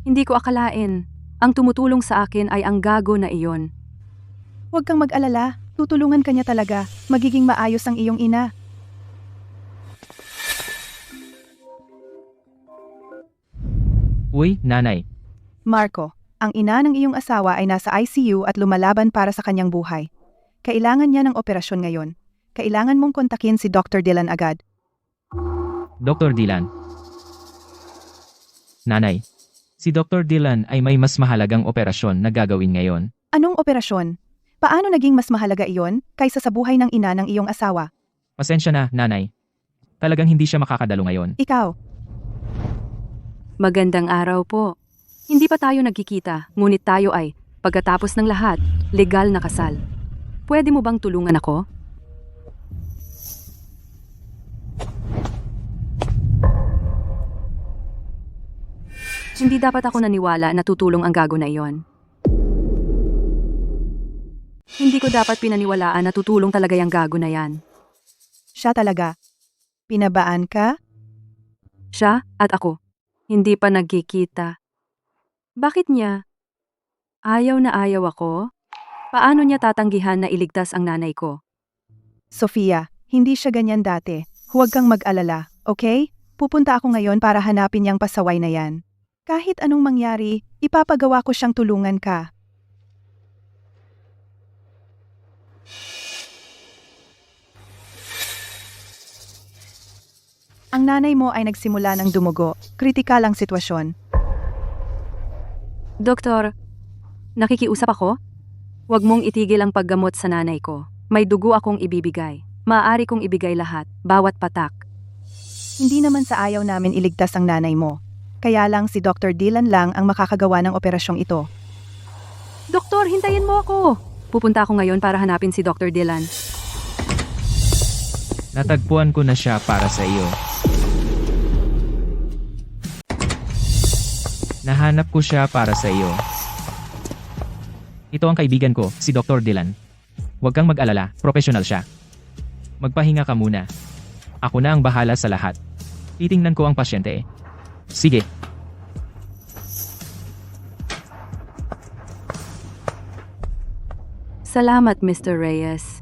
Hindi ko akalain. Ang tumutulong sa akin ay ang gago na iyon. Huwag kang mag-alala. Tutulungan ka niya talaga. Magiging maayos ang iyong ina. Uy, nanay. Marco, ang ina ng iyong asawa ay nasa ICU at lumalaban para sa kanyang buhay. Kailangan niya ng operasyon ngayon. Kailangan mong kontakin si Dr. Dylan agad. Dr. Dylan. Nanay. Si Dr. Dylan ay may mas mahalagang operasyon na gagawin ngayon. Anong operasyon? Paano naging mas mahalaga iyon kaysa sa buhay ng ina ng iyong asawa? Pasensya na, nanay. Talagang hindi siya makakadalo ngayon. Ikaw, Magandang araw po. Hindi pa tayo nagkikita, ngunit tayo ay, pagkatapos ng lahat, legal na kasal. Pwede mo bang tulungan ako? Hindi dapat ako naniwala na tutulong ang gago na iyon. Hindi ko dapat pinaniwalaan na tutulong talaga yung gago na yan. siya talaga. Pinabaan ka? Siya at ako. Hindi pa nagkikita. Bakit niya? Ayaw na ayaw ako? Paano niya tatanggihan na iligtas ang nanay ko? Sofia, hindi siya ganyan dati. Huwag kang mag-alala, okay? Pupunta ako ngayon para hanapin yang pasaway na yan. Kahit anong mangyari, ipapagawa ko siyang tulungan ka. Ang nanay mo ay nagsimula ng dumugo. Kritikal ang sitwasyon. Doktor, nakikiusap ako? Huwag mong itigil ang paggamot sa nanay ko. May dugo akong ibibigay. Maaari kong ibigay lahat, bawat patak. Hindi naman sa ayaw namin iligtas ang nanay mo. Kaya lang si Dr. Dylan lang ang makakagawa ng operasyong ito. Doktor, hintayin mo ako! Pupunta ako ngayon para hanapin si Dr. Dylan. Natagpuan ko na siya para sa iyo. Nahanap ko siya para sa iyo. Ito ang kaibigan ko, si Dr. Dylan. Huwag kang mag-alala, profesional siya. Magpahinga ka muna. Ako na ang bahala sa lahat. Titingnan ko ang pasyente. Sige. Salamat, Mr. Reyes.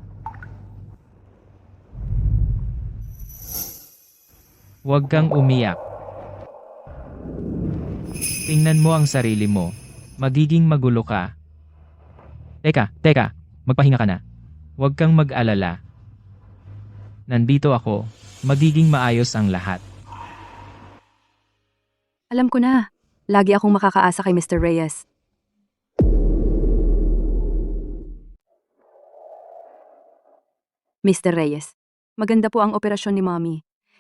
Huwag kang umiyak. Tingnan mo ang sarili mo. Magiging magulo ka. Teka. Magpahinga ka na. Huwag kang mag-alala. Nandito ako. Magiging maayos ang lahat. Alam ko na. Lagi akong makakaasa kay Mr. Reyes. Mr. Reyes, maganda po ang operasyon ni Mommy.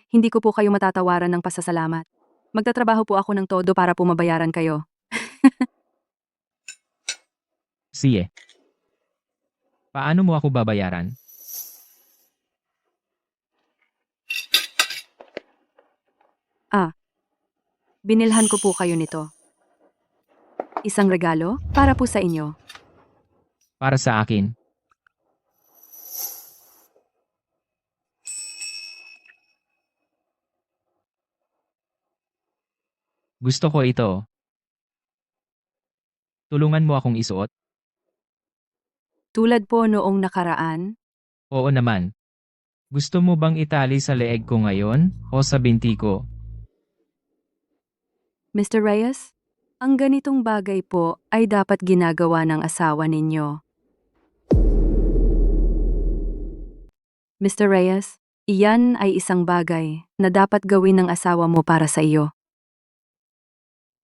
Hindi ko po kayo matatawaran ng pasasalamat. Magtatrabaho po ako ng todo para po mabayaran kayo. Sige. Paano mo ako babayaran? Binilhan ko po kayo nito. Isang regalo para po sa inyo. Para sa akin. Gusto ko ito. Tulungan mo akong isuot? Tulad po noong nakaraan, Oo naman. Gusto mo bang itali sa leeg ko ngayon o sa binti ko? Mr. Reyes, ang ganitong bagay po ay dapat ginagawa ng asawa ninyo. Mr. Reyes, iyan ay isang bagay na dapat gawin ng asawa mo para sa iyo.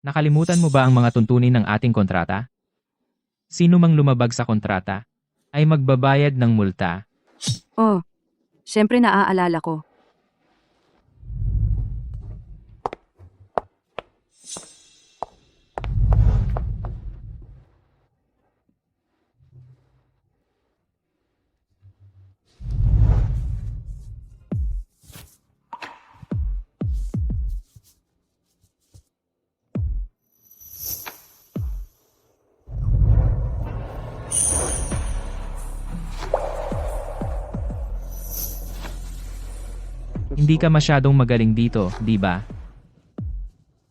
Nakalimutan mo ba ang mga tuntunin ng ating kontrata? Sino mang lumabag sa kontrata ay magbabayad ng multa. Oh, syempre naaalala ko. Hindi ka masyadong magaling dito, di ba?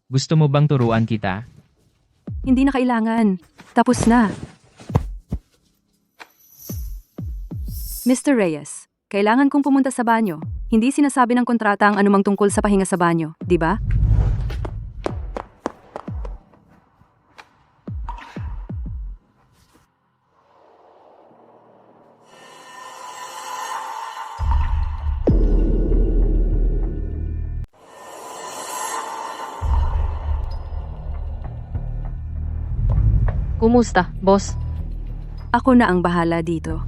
Gusto mo bang turuan kita? Hindi na kailangan. Tapos na. Mr. Reyes, kailangan kong pumunta sa banyo. Hindi sinasabi ng kontrata ang anumang tungkol sa pahinga sa banyo, di ba? Kumusta, boss? Ako na ang bahala dito.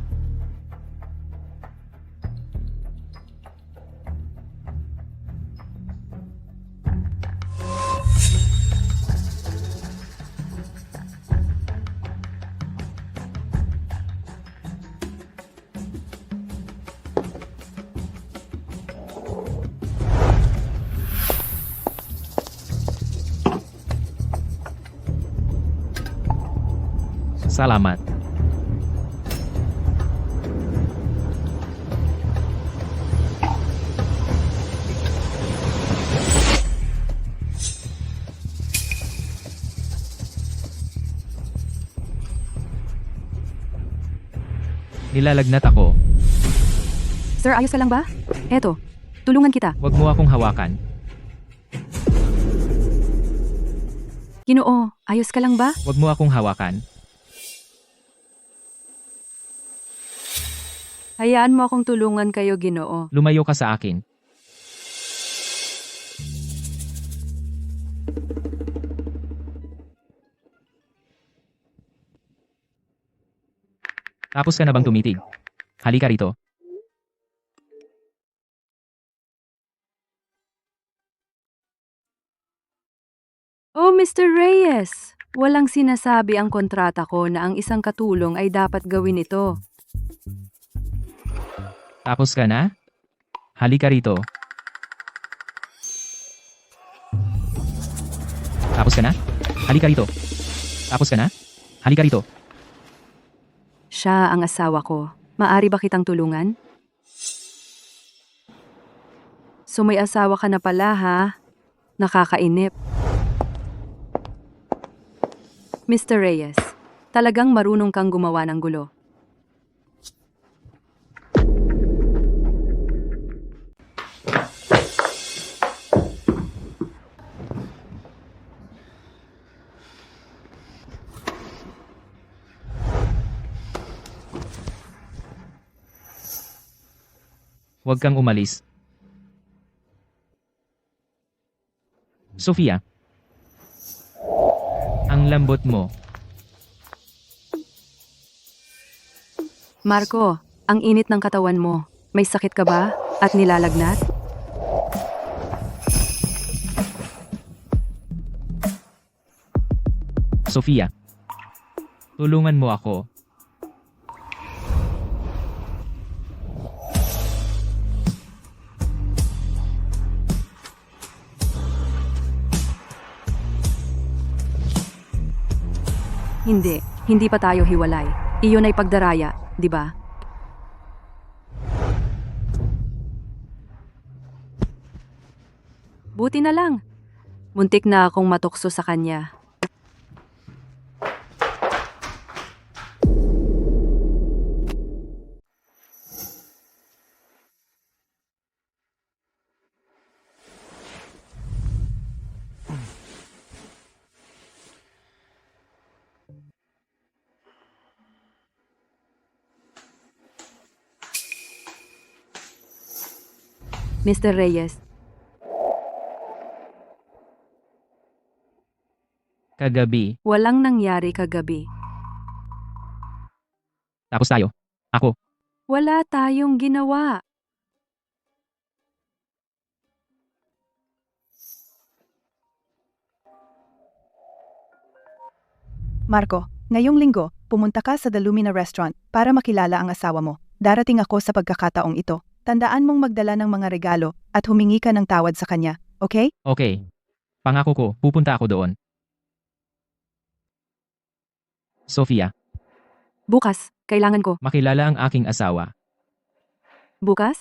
Salamat. Nilalagnat ako. Sir, ayos ka lang ba? Eto, tulungan kita. Huwag mo akong hawakan. Ginoo, ayos ka lang ba? Huwag mo akong hawakan. Hayaan mo akong tulungan kayo, Ginoo. Lumayo ka sa akin. Tapos ka na bang tumitig? Halika rito. Oh, Mr. Reyes! Walang sinasabi ang kontrata ko na ang isang katulong ay dapat gawin ito. Tapos ka na? Halika rito. Tapos ka na? Halika rito. Tapos ka na? Halika rito. Siya ang asawa ko. Maari ba kitang tulungan? So may asawa ka na pala, ha? Nakakainip. Mr. Reyes, talagang marunong kang gumawa ng gulo. Huwag kang umalis. Sofia. Ang lambot mo. Marco, ang init ng katawan mo. May sakit ka ba? At nilalagnat? Sofia. Tulungan mo ako. Hindi pa tayo hiwalay. Iyon ay pagdaraya, di ba? Buti na lang. Muntik na akong matukso sa kanya. Mr. Reyes, Kagabi. walang nangyari kagabi. Tapos tayo. Ako. Wala tayong ginawa. Marco, ngayong linggo, pumunta ka sa The Lumina Restaurant para makilala ang asawa mo. Darating ako sa pagkakataong ito. Tandaan mong magdala ng mga regalo at humingi ka ng tawad sa kanya, okay? Okay. Pangako ko, pupunta ako doon. Sofia, Bukas, kailangan ko. makilala ang aking asawa. Bukas?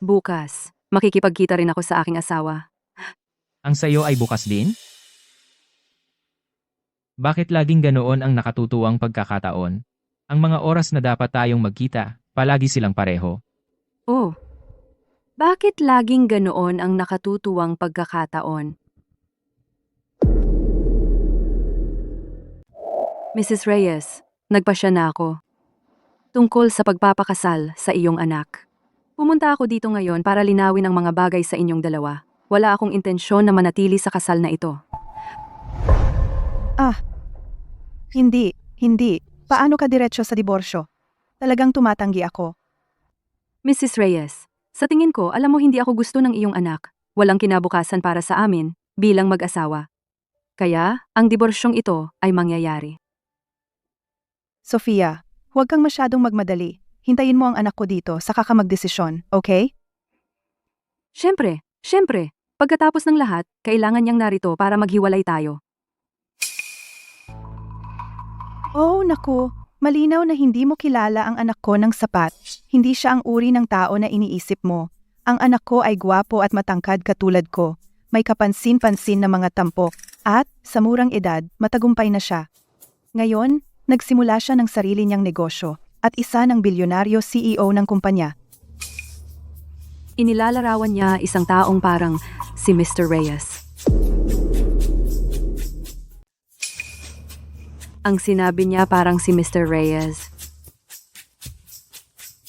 Bukas. Makikipagkita rin ako sa aking asawa. Ang sayo ay bukas din? Bakit laging ganoon ang nakatutuwang pagkakataon? Ang mga oras na dapat tayong magkita, palagi silang pareho. Oh, bakit laging ganoon ang nakatutuwang pagkakataon? Mrs. Reyes, nagpasya na ako. Tungkol sa pagpapakasal sa iyong anak. Pumunta ako dito ngayon para linawin ang mga bagay sa inyong dalawa. Wala akong intensyon na manatili sa kasal na ito. Hindi. Paano ka diretsyo sa diborsyo? Talagang tumatanggi ako. Mrs. Reyes, sa tingin ko, alam mo hindi ako gusto ng iyong anak. Walang kinabukasan para sa amin bilang mag-asawa. Kaya, ang diborsyong ito ay mangyayari. Sofia, huwag kang masyadong magmadali. Hintayin mo ang anak ko dito, saka ka magdesisyon, okay? Siyempre. Pagkatapos ng lahat, kailangan niyang narito para maghiwalay tayo. Oh, naku. Malinaw na hindi mo kilala ang anak ko ng sapat. Hindi siya ang uri ng tao na iniisip mo. Ang anak ko ay gwapo at matangkad katulad ko. May kapansin-pansin na mga tampok. At, sa murang edad, matagumpay na siya. Ngayon, nagsimula siya ng sarili niyang negosyo. at isa ng bilyonaryo CEO ng kumpanya. Inilalarawan niya isang taong parang si Mr. Reyes. Ang sinabi niya parang si Mr. Reyes.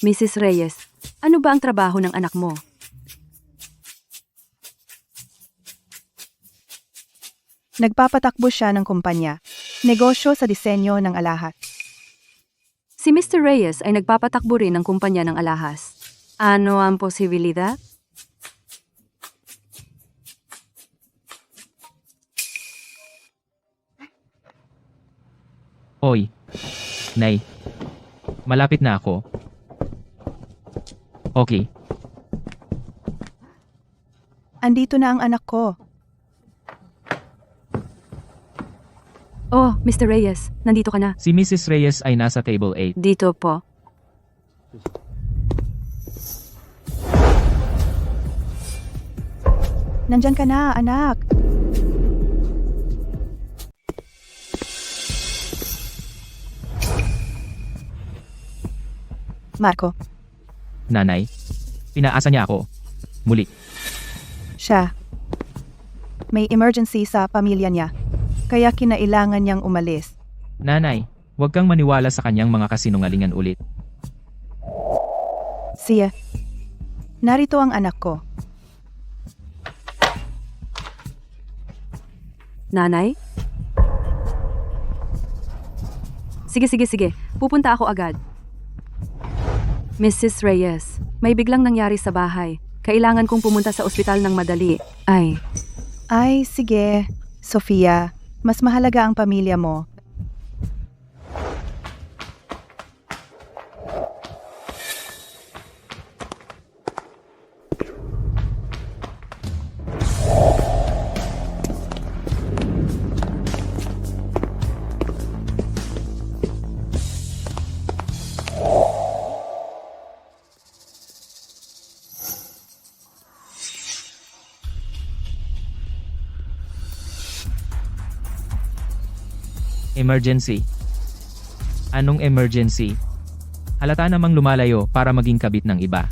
Mrs. Reyes, ano ba ang trabaho ng anak mo? Nagpapatakbo siya ng kumpanya. Negosyo sa disenyo ng alahas. Si Mr. Reyes ay nagpapatakbo rin ng kumpanya ng alahas. Ano ang posibilidad? Oy. Nay. Malapit na ako. Okay. Andito na ang anak ko. Oh, Mr. Reyes, nandito ka na. Si Mrs. Reyes ay nasa table 8. Dito po. Nandyan ka na, anak. Marco, Nanay. Pinaasa niya ako. Muli. siya. May emergency sa pamilya niya. Kaya kinailangan niyang umalis. Nanay, huwag kang maniwala sa kanyang mga kasinungalingan ulit. Siya. Narito ang anak ko. Nanay? Sige. Pupunta ako agad. Mrs. Reyes, may biglang nangyari sa bahay. Kailangan kong pumunta sa ospital ng madali. Ay, sige. Sofia, mas mahalaga ang pamilya mo. Emergency. Anong emergency? Halata namang lumalayo para maging kabit ng iba.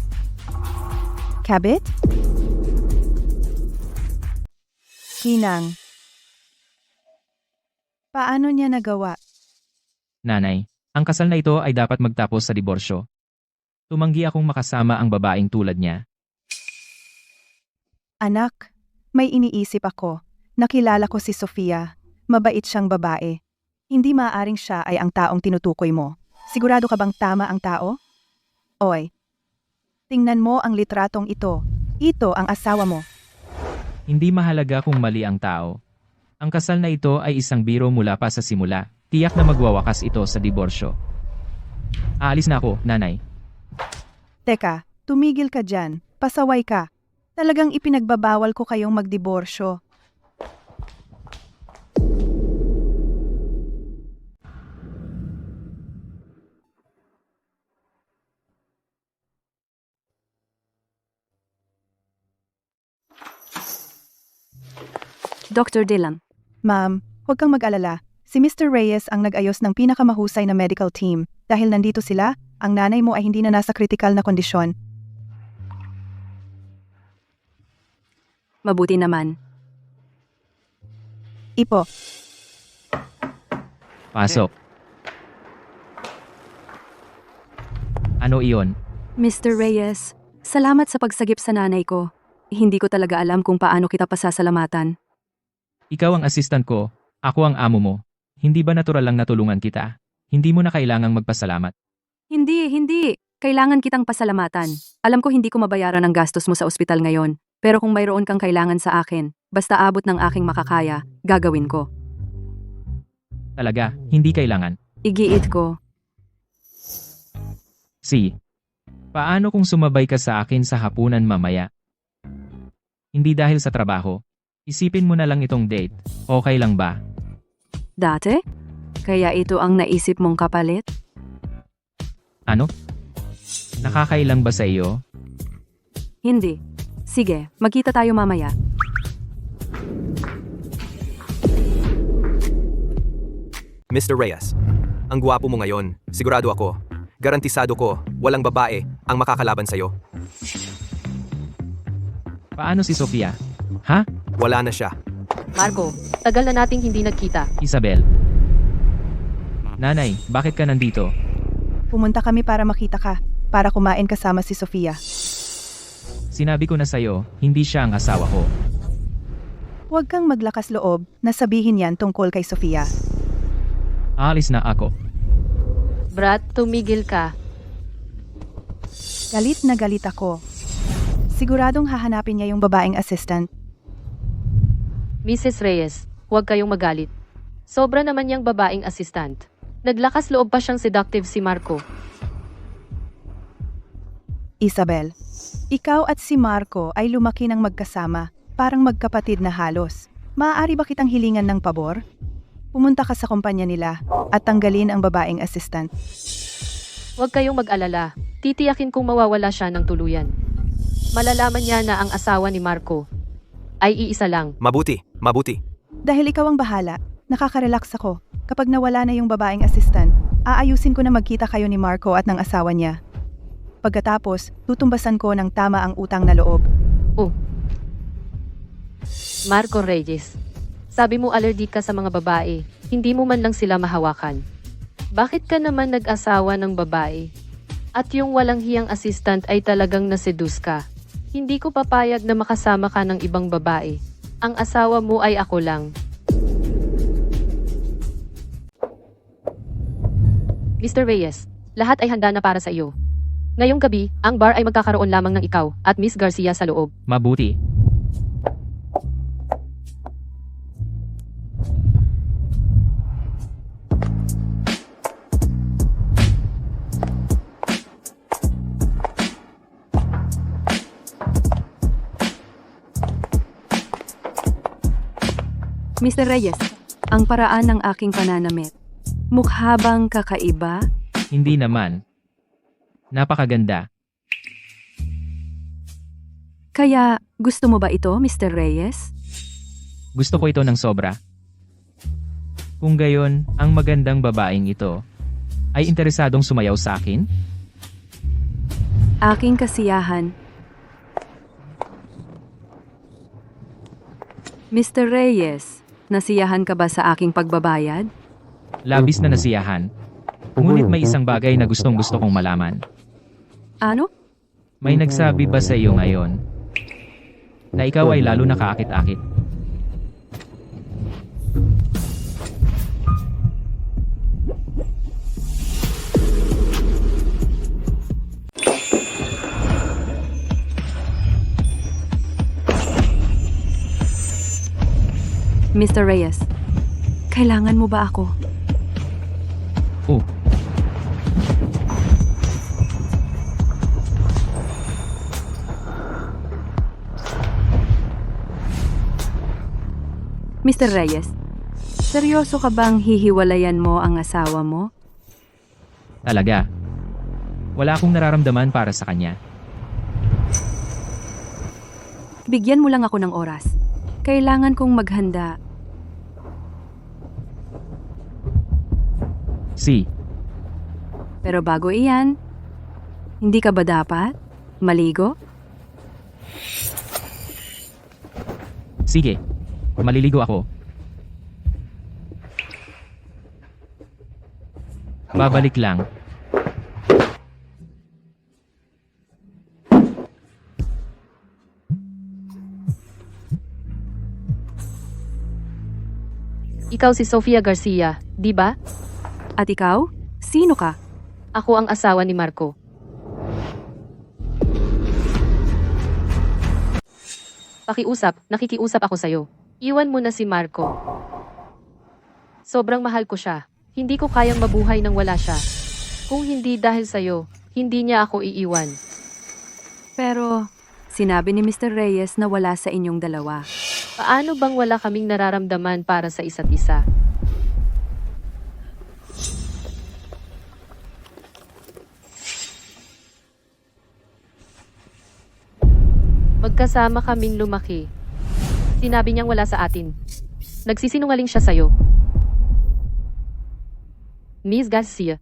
Kabit? Kinang. Paano niya nagawa? Nanay, ang kasal na ito ay dapat magtapos sa diborsyo. Tumanggi akong makasama ang babaeng tulad niya. Anak, may iniisip ako. Nakilala ko si Sofia. Mabait siyang babae. Hindi maaaring siya ay ang taong tinutukoy mo. Sigurado ka bang tama ang tao? Oy, tingnan mo ang litratong ito. Ito ang asawa mo. Hindi mahalaga kung mali ang tao. Ang kasal na ito ay isang biro mula pa sa simula. Tiyak na magwawakas ito sa diborsyo. Aalis na ako, nanay. Teka, tumigil ka dyan. Pasaway ka. Talagang ipinagbabawal ko kayong magdiborsyo. Dr. Dylan, Ma'am, huwag kang mag-alala. Si Mr. Reyes ang nag-ayos ng pinakamahusay na medical team. Dahil nandito sila, ang nanay mo ay hindi na nasa kritikal na kondisyon. mabuti naman. Ipo, Pasok. Ano iyon? Mr. Reyes, salamat sa pagsagip sa nanay ko. Hindi ko talaga alam kung paano kita pasasalamatan. Ikaw ang assistant ko, ako ang amo mo. Hindi ba natural lang natulungan kita? Hindi mo na kailangang magpasalamat. Hindi. Kailangan kitang pasalamatan. Alam ko hindi ko mabayaran ang gastos mo sa ospital ngayon. Pero kung mayroon kang kailangan sa akin, basta abot ng aking makakaya, gagawin ko. Talaga, hindi kailangan. Igiit ko. Si, paano kung sumabay ka sa akin sa hapunan mamaya? Hindi dahil sa trabaho. Isipin mo na lang itong date. Okay lang ba? Dati? Kaya ito ang naisip mong kapalit? Ano? Nakakailang ba sa iyo? Hindi. Sige, magkita tayo mamaya. Mr. Reyes, ang gwapo mo ngayon. Sigurado ako. Garantisado ko, walang babae ang makakalaban sa'yo. Paano si Sofia? Ha? Wala na siya. Marco, tagal na nating hindi nagkita. Isabel? Nanay, bakit ka nandito? Pumunta kami para makita ka, para kumain kasama si Sofia. Sinabi ko na sa'yo, hindi siya ang asawa ko. Huwag kang maglakas loob na sabihin yan tungkol kay Sofia. Aalis na ako. Brat, tumigil ka. Galit na galit ako. Siguradong hahanapin niya yung babaeng assistant. Mrs. Reyes, huwag kayong magalit. Sobra naman niyang babaeng assistant. Naglakas loob pa siyang seductive si Marco. Isabel, ikaw at si Marco ay lumaki ng magkasama, parang magkapatid na halos. Maaari ba kitang hilingan ng pabor? Pumunta ka sa kumpanya nila at tanggalin ang babaeng assistant. Huwag kayong mag-alala. Titiyakin kong mawawala siya ng tuluyan. Malalaman niya na ang asawa ni Marco ay iisa lang. Mabuti. Dahil ikaw ang bahala, nakaka-relax ako. Kapag nawala na yung babaeng assistant, aayusin ko na magkita kayo ni Marco at ng asawa niya. Pagkatapos, tutumbasan ko ng tama ang utang na loob. Oh. Marco Reyes, sabi mo allergic ka sa mga babae, hindi mo man lang sila mahawakan. Bakit ka naman nag-asawa ng babae? At yung walang hiyang assistant ay talagang naseduce ka. Hindi ko papayag na makasama ka ng ibang babae. Ang asawa mo ay ako lang. Mr. Reyes, lahat ay handa na para sa iyo. Ngayong gabi, ang bar ay magkakaroon lamang ng ikaw at Miss Garcia sa loob. Mabuti. Mr. Reyes, ang paraan ng aking pananamit. Mukha bang kakaiba? Hindi naman. Napakaganda. Kaya, gusto mo ba ito, Mr. Reyes? Gusto ko ito ng sobra. Kung gayon, ang magandang babaeng ito ay interesadong sumayaw sa akin? Aking kasiyahan. Mr. Reyes, nasiyahan ka ba sa aking pagbabayad? Labis na nasiyahan. Ngunit may isang bagay na gustong-gusto kong malaman. Ano? May nagsabi ba sa iyo ngayon na ikaw ay lalo nakaakit-akit? Mr. Reyes, kailangan mo ba ako? Oh, Mr. Reyes, seryoso ka bang hihiwalayan mo ang asawa mo? talaga. Wala akong nararamdaman para sa kanya. Bigyan mo lang ako ng oras. Kailangan kong maghanda. Si, Pero bago iyan, hindi ka ba dapat maligo? sige. Maliligo ako. Babalik lang. Ikaw si Sofia Garcia, di ba? At ikaw? Sino ka? Ako ang asawa ni Marco. Nakikiusap ako sa'yo. Iwan mo na si Marco. Sobrang mahal ko siya. Hindi ko kayang mabuhay nang wala siya. Kung hindi dahil sa'yo, hindi niya ako iiwan. Pero, sinabi ni Mr. Reyes na wala sa inyong dalawa. Paano bang wala kaming nararamdaman para sa isa't isa? Magkasama kaming lumaki. Sinabi niyang wala sa atin. Nagsisinungaling siya sa'yo. Miss Garcia.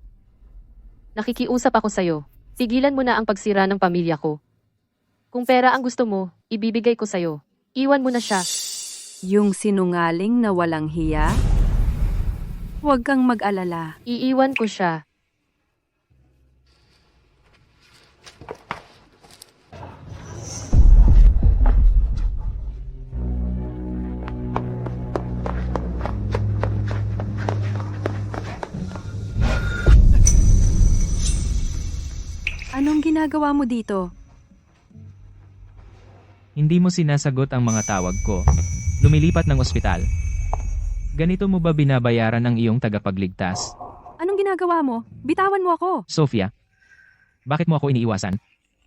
Nakikiusap ako sa'yo. Tigilan mo na ang pagsira ng pamilya ko. Kung pera ang gusto mo, ibibigay ko sa'yo. Iwan mo na siya. Yung sinungaling na walang hiya? Huwag kang mag-alala. Iiwan ko siya. Anong ginagawa mo dito? Hindi mo sinasagot ang mga tawag ko. Lumilipat ng ospital. Ganito mo ba binabayaran ang iyong tagapagligtas? Anong ginagawa mo? Bitawan mo ako. Sofia, bakit mo ako iniiwasan?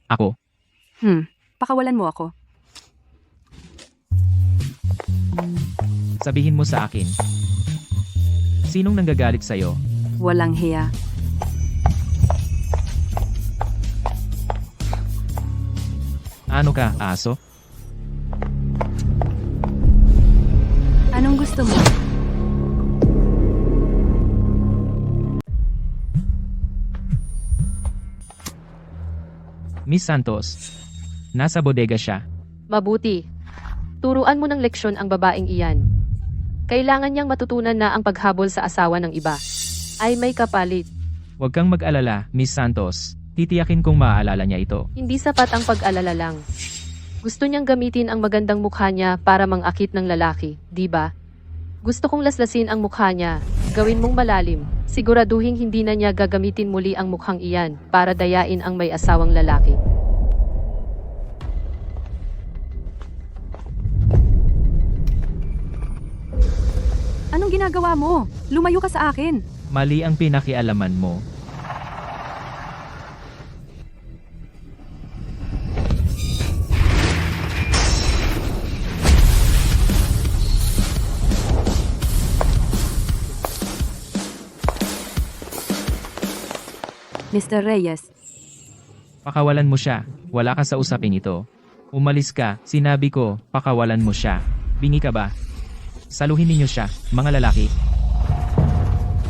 Ako? Pakawalan mo ako. Sabihin mo sa akin. Sinong nanggagalit sa'yo? Walang hiya. Ano ka, aso? Anong gusto mo? Miss Santos, nasa bodega siya. Mabuti. Turuan mo ng leksyon ang babaeng iyan. Kailangan niyang matutunan na ang paghabol sa asawa ng iba ay may kapalit. Huwag kang mag-alala, Miss Santos. Titiyakin kong maaalala niya ito. Hindi sapat ang pag-alala lang. Gusto niyang gamitin ang magandang mukha niya para mangakit ng lalaki, di ba? Gusto kong laslasin ang mukha niya. Gawin mong malalim. Siguraduhin hindi na niya gagamitin muli ang mukhang iyan para dayain ang may asawang lalaki. Anong ginagawa mo? Lumayo ka sa akin. Mali ang pinakialaman mo. Mr. Reyes, Pakawalan mo siya. Wala ka sa usaping ito. Umalis ka. Sinabi ko, pakawalan mo siya. Bingi ka ba? Saluhin ninyo siya, mga lalaki.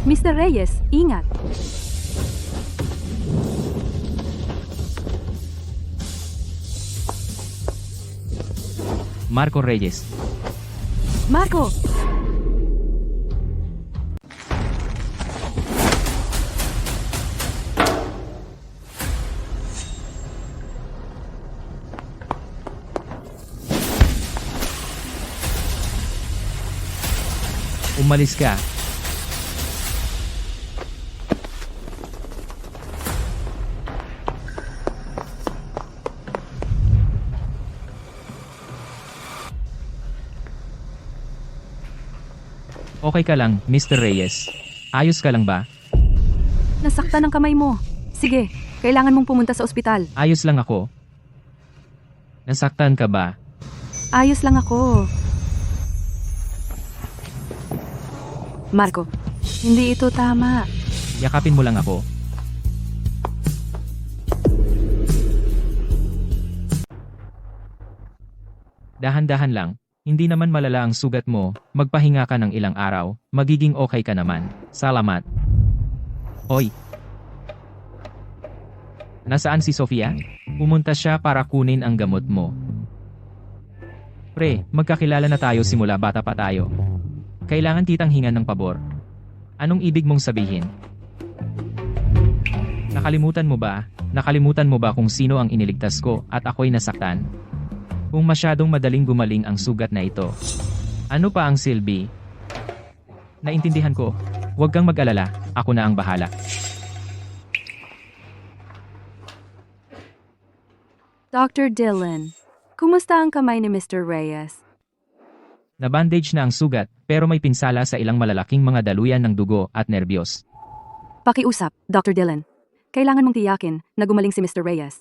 Mr. Reyes, ingat. Marco Reyes. Marco! Umalis ka. Okay ka lang, Mr. Reyes. Ayos ka lang ba? Nasaktan ang kamay mo. Sige, kailangan mong pumunta sa ospital. Ayos lang ako. Nasaktan ka ba? Ayos lang ako. Marco, hindi ito tama. Yakapin mo lang ako. Dahan-dahan lang. Hindi naman malala ang sugat mo. Magpahinga ka ng ilang araw. Magiging okay ka naman. Salamat. Hoy. Nasaan si Sofia? Pumunta siya para kunin ang gamot mo. Pre, magkakilala na tayo simula bata pa tayo. Kailangan kitang hingan ng pabor. Anong ibig mong sabihin? Nakalimutan mo ba? Nakalimutan mo ba kung sino ang iniligtas ko at ako'y nasaktan? Kung masyadong madaling gumaling ang sugat na ito. Ano pa ang silbi? Naintindihan ko. Huwag kang mag-alala. Ako na ang bahala. Dr. Dillon, kumusta ang kamay ni Mr. Reyes? Na-bandage na ang sugat, pero may pinsala sa ilang malalaking mga daluyan ng dugo at nerbiyos. Pakiusap, Dr. Dillon. Kailangan mong tiyakin na gumaling si Mr. Reyes.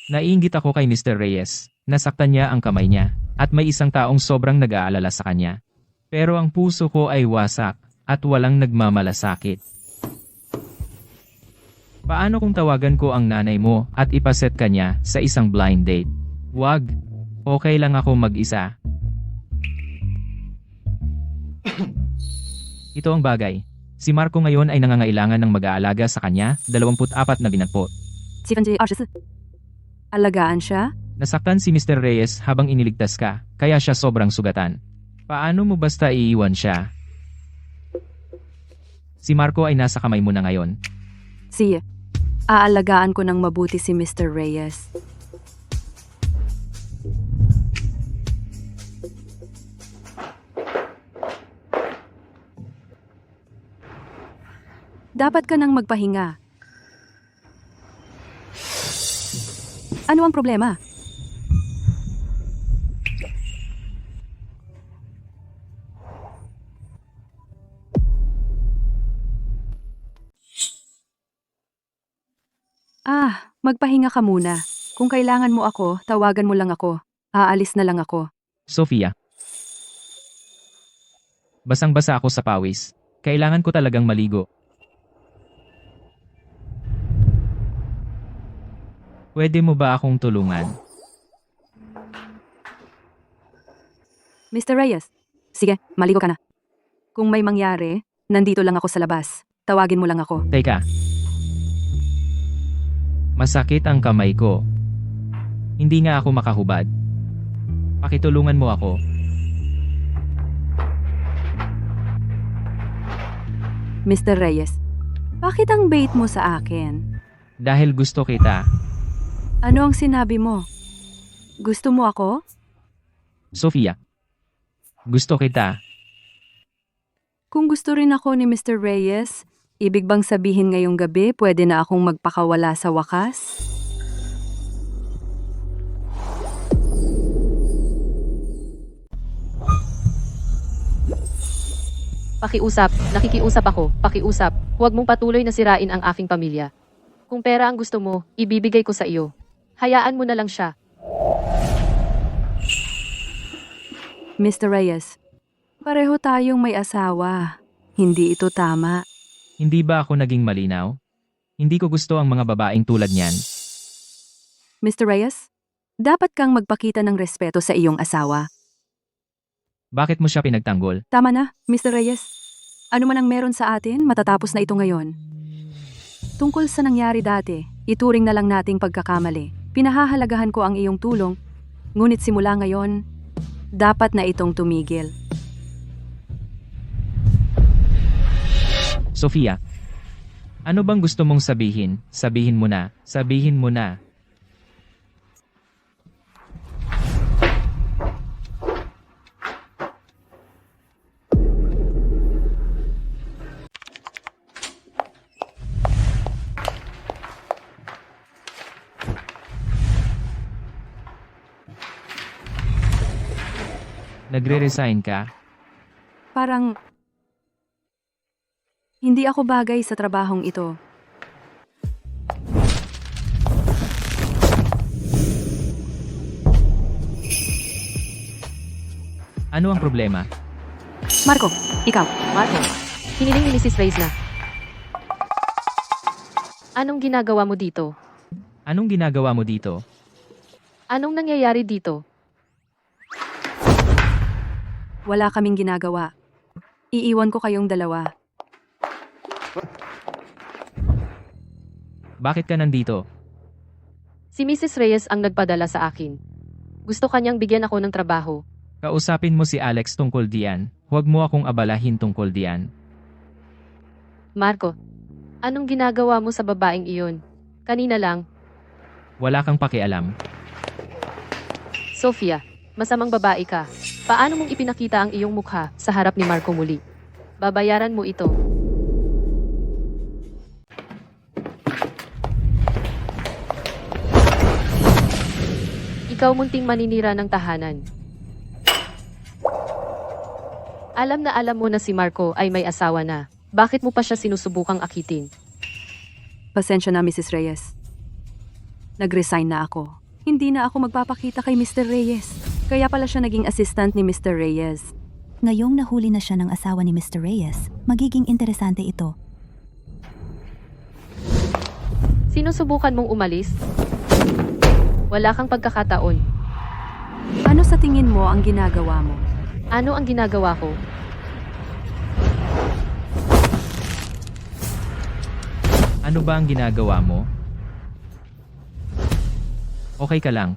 Naiinggit ako kay Mr. Reyes. Nasaktan niya ang kamay niya, at may isang taong sobrang nag-aalala sa kanya. Pero ang puso ko ay wasak, at walang nagmamalasakit. Paano kung tawagan ko ang nanay mo at ipaset ka niya sa isang blind date? Wag. Okay lang ako mag-isa. Ito ang bagay. Si Marco ngayon ay nangangailangan ng mag-aalaga sa kanya, 24 na binatpot. 24. Alagaan siya? Nasaktan si Mr. Reyes habang iniligtas ka, kaya siya sobrang sugatan. Paano mo basta iiwan siya? Si Marco ay nasa kamay mo na ngayon. Sige. Aalagaan ko ng mabuti si Mr. Reyes. Dapat ka nang magpahinga. Ano ang problema? Magpahinga ka muna. Kung kailangan mo ako, tawagan mo lang ako. Aalis na lang ako. Sofia. Basang-basa ako sa pawis. Kailangan ko talagang maligo. Pwede mo ba akong tulungan? Mr. Reyes, sige, maligo ka na. Kung may mangyari, nandito lang ako sa labas. Tawagin mo lang ako. Teka. Masakit ang kamay ko. Hindi nga ako makahubad. Pakitulungan mo ako. Mr. Reyes, bakit ang bait mo sa akin? Dahil gusto kita. Ano ang sinabi mo? Gusto mo ako? Sofia. Gusto kita. Kung gusto rin ako ni Mr. Reyes, ibig bang sabihin ngayong gabi pwede na akong magpakawala sa wakas? Pakiusap, nakikiusap ako, pakiusap. Huwag mong patuloy na sirain ang aking pamilya. Kung pera ang gusto mo, ibibigay ko sa iyo. Hayaan mo na lang siya. Mr. Reyes, pareho tayong may asawa. Hindi ito tama. Hindi ba ako naging malinaw? Hindi ko gusto ang mga babaeng tulad niyan. Mr. Reyes, dapat kang magpakita ng respeto sa iyong asawa. Bakit mo siya pinagtanggol? Tama na, Mr. Reyes. Ano man ang meron sa atin, matatapos na ito ngayon. Tungkol sa nangyari dati, ituring na lang nating pagkakamali. Pinahahalagahan ko ang iyong tulong, ngunit simula ngayon, dapat na itong tumigil. Sofia. Ano bang gusto mong sabihin? Sabihin mo na. Sabihin mo na. Nagre-resign ka? Parang, hindi ako bagay sa trabahong ito. Ano ang problema? Marco, ikaw. Marco, hiniling ni Mrs. Reyes na. Anong ginagawa mo dito? Anong ginagawa mo dito? Anong nangyayari dito? Wala kaming ginagawa. Iiwan ko kayong dalawa. Bakit ka nandito? Si Mrs. Reyes ang nagpadala sa akin. Gusto kanyang bigyan ako ng trabaho. Kausapin mo si Alex tungkol diyan. Huwag mo akong abalahin tungkol diyan. Marco, anong ginagawa mo sa babaeng iyon? Kanina lang. Wala kang pakialam. Sofia, masamang babae ka. Paano mong ipinakita ang iyong mukha sa harap ni Marco muli? Babayaran mo ito. Ikaw munting maninira ng tahanan. Alam na alam mo na si Marco ay may asawa na. Bakit mo pa siya sinusubukang akitin? Pasensya na, Mrs. Reyes. Nag-resign na ako. Hindi na ako magpapakita kay Mr. Reyes. Kaya pala siya naging assistant ni Mr. Reyes. Ngayong nahuli na siya ng asawa ni Mr. Reyes, magiging interesante ito. Sinusubukan mong umalis? Wala kang pagkakataon. Ano sa tingin mo ang ginagawa mo? Ano ang ginagawa ko? Ano ba ang ginagawa mo? Okay ka lang.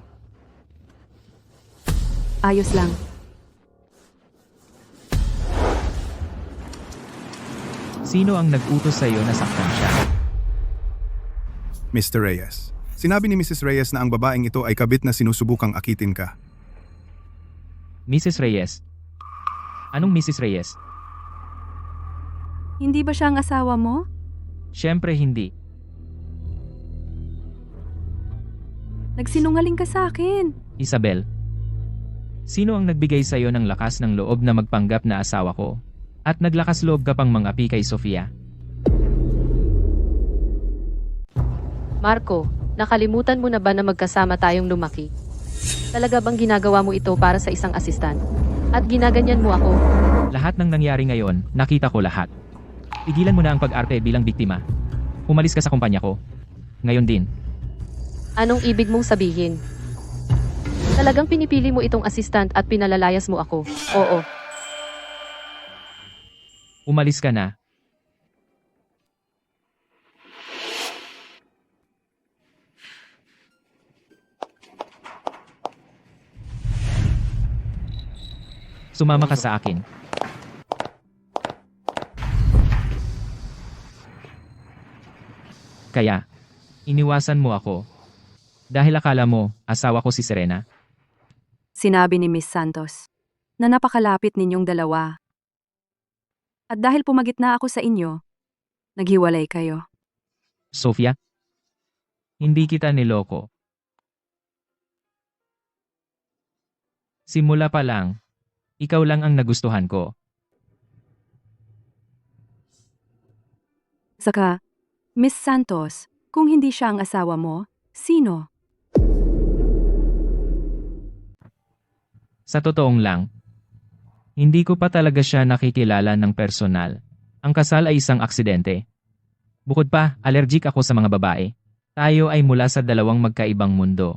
Ayos lang. Sino ang nag-utos sa'yo na saktan siya? Mr. Reyes, sinabi ni Mrs. Reyes na ang babaeng ito ay kabit na sinusubukang akitin ka. Mrs. Reyes. Anong Mrs. Reyes? Hindi ba siya ang asawa mo? Siyempre hindi. Nagsinungaling ka sa akin. Isabel. Sino ang nagbigay sa'yo ng lakas ng loob na magpanggap na asawa ko? At naglakas loob ka pang mangapi kay Sofia? Marco, nakalimutan mo na ba na magkasama tayong lumaki? Talaga bang ginagawa mo ito para sa isang asistan? At ginaganyan mo ako? Lahat ng nangyari ngayon, nakita ko lahat. Tigilan mo na ang pag-arte bilang biktima. Umalis ka sa kumpanya ko. Ngayon din. Anong ibig mong sabihin? Talagang pinipili mo itong assistant at pinalalayas mo ako? Oo. Umalis ka na. Sumama ka sa akin. Kaya, iniwasan mo ako. Dahil akala mo, asawa ko si Serena. Sinabi ni Miss Santos na napakalapit ninyong dalawa. At dahil pumagitna ako sa inyo, naghiwalay kayo. Sofia? Hindi kita niloko. Simula pa lang, ikaw lang ang nagustuhan ko. Saka, Miss Santos, kung hindi siya ang asawa mo, sino? Sa totoong lang, hindi ko pa talaga siya nakikilala ng personal. Ang kasal ay isang aksidente. Bukod pa, allergic ako sa mga babae. Tayo ay mula sa dalawang magkaibang mundo.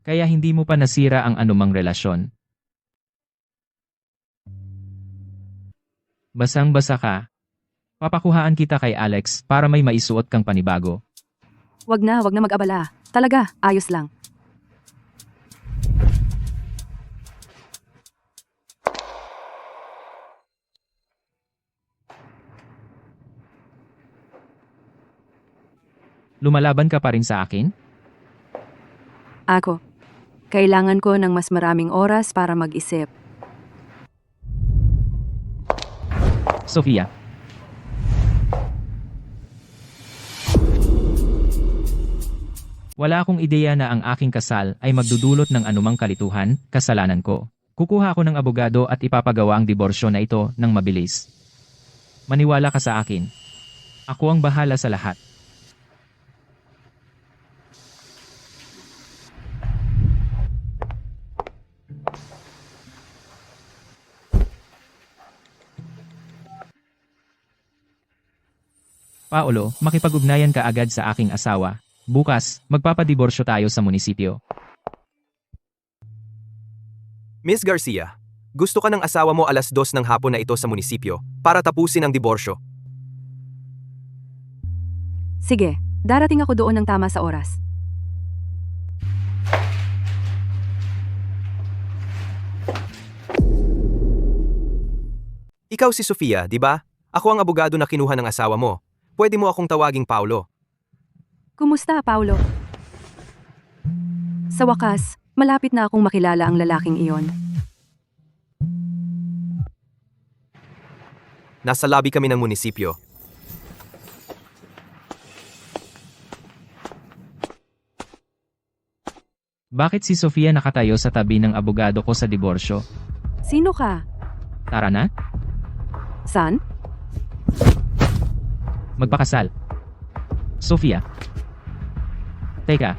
Kaya hindi mo pa nasira ang anumang relasyon. Basang-basa ka. Papakuhaan kita kay Alex para may maisuot kang panibago. Wag na mag-abala. Talaga, ayos lang. Lumalaban ka pa rin sa akin? Ako, kailangan ko ng mas maraming oras para mag-isip. Sofia. Wala akong ideya na ang aking kasal ay magdudulot ng anumang kalituhan, kasalanan ko. Kukuha ako ng abogado at ipapagawa ang diborsyo na ito ng mabilis. Maniwala ka sa akin. Ako ang bahala sa lahat. Paolo, makipag-ugnayan ka agad sa aking asawa. Bukas, magpapadiborsyo tayo sa munisipyo. Miss Garcia, gusto ka ng asawa mo 2:00 ng hapon na ito sa munisipyo para tapusin ang diborsyo. Sige, darating ako doon ng tama sa oras. Ikaw si Sofia, di ba? Ako ang abogado na kinuha ng asawa mo. Pwede mo akong tawaging Paulo. Kumusta, Paulo? Sa wakas, malapit na akong makilala ang lalaking iyon. Nasa lobby kami ng munisipyo. Bakit si Sofia nakatayo sa tabi ng abogado ko sa diborsyo? Sino ka? Tara na, San? magpakasal. Sofia. Teka.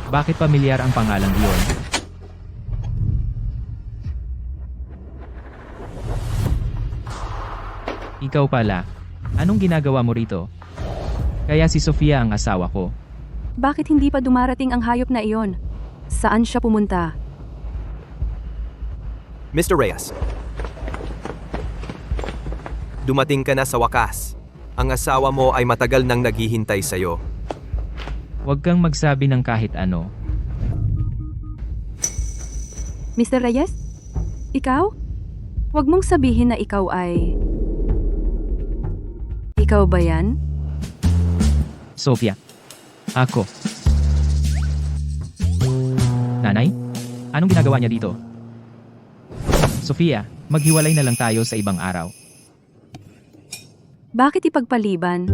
Bakit pamilyar ang pangalang iyon? Ikaw pala. Anong ginagawa mo rito? Kaya si Sofia ang asawa ko. Bakit hindi pa dumarating ang hayop na iyon? Saan siya pumunta? Mr. Reyes. Dumating ka na sa wakas. Ang asawa mo ay matagal nang naghihintay sa'yo. Huwag kang magsabi ng kahit ano. Mr. Reyes? Ikaw? Huwag mong sabihin na ikaw ay... Ikaw ba yan? Sofia. Ako. Nanay? Anong ginagawa niya dito? Sofia, maghiwalay na lang tayo sa ibang araw. Bakit ipagpaliban?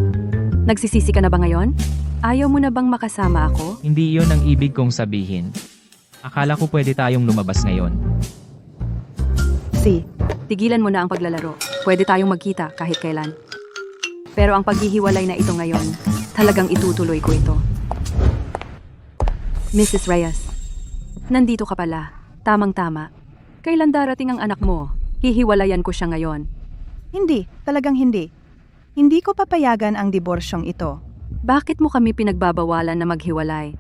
Nagsisisi ka na ba ngayon? Ayaw mo na bang makasama ako? Hindi iyon ang ibig kong sabihin. Akala ko pwede tayong lumabas ngayon. Tigilan mo na ang paglalaro. Pwede tayong magkita kahit kailan. Pero ang paghihiwalay na ito ngayon, talagang itutuloy ko ito. Mrs. Reyes, nandito ka pala. Tamang-tama. Kailan darating ang anak mo? Hihiwalayan ko siya ngayon. Hindi, talagang hindi. Hindi ko papayagan ang diborsyong ito. Bakit mo kami pinagbabawalan na maghiwalay?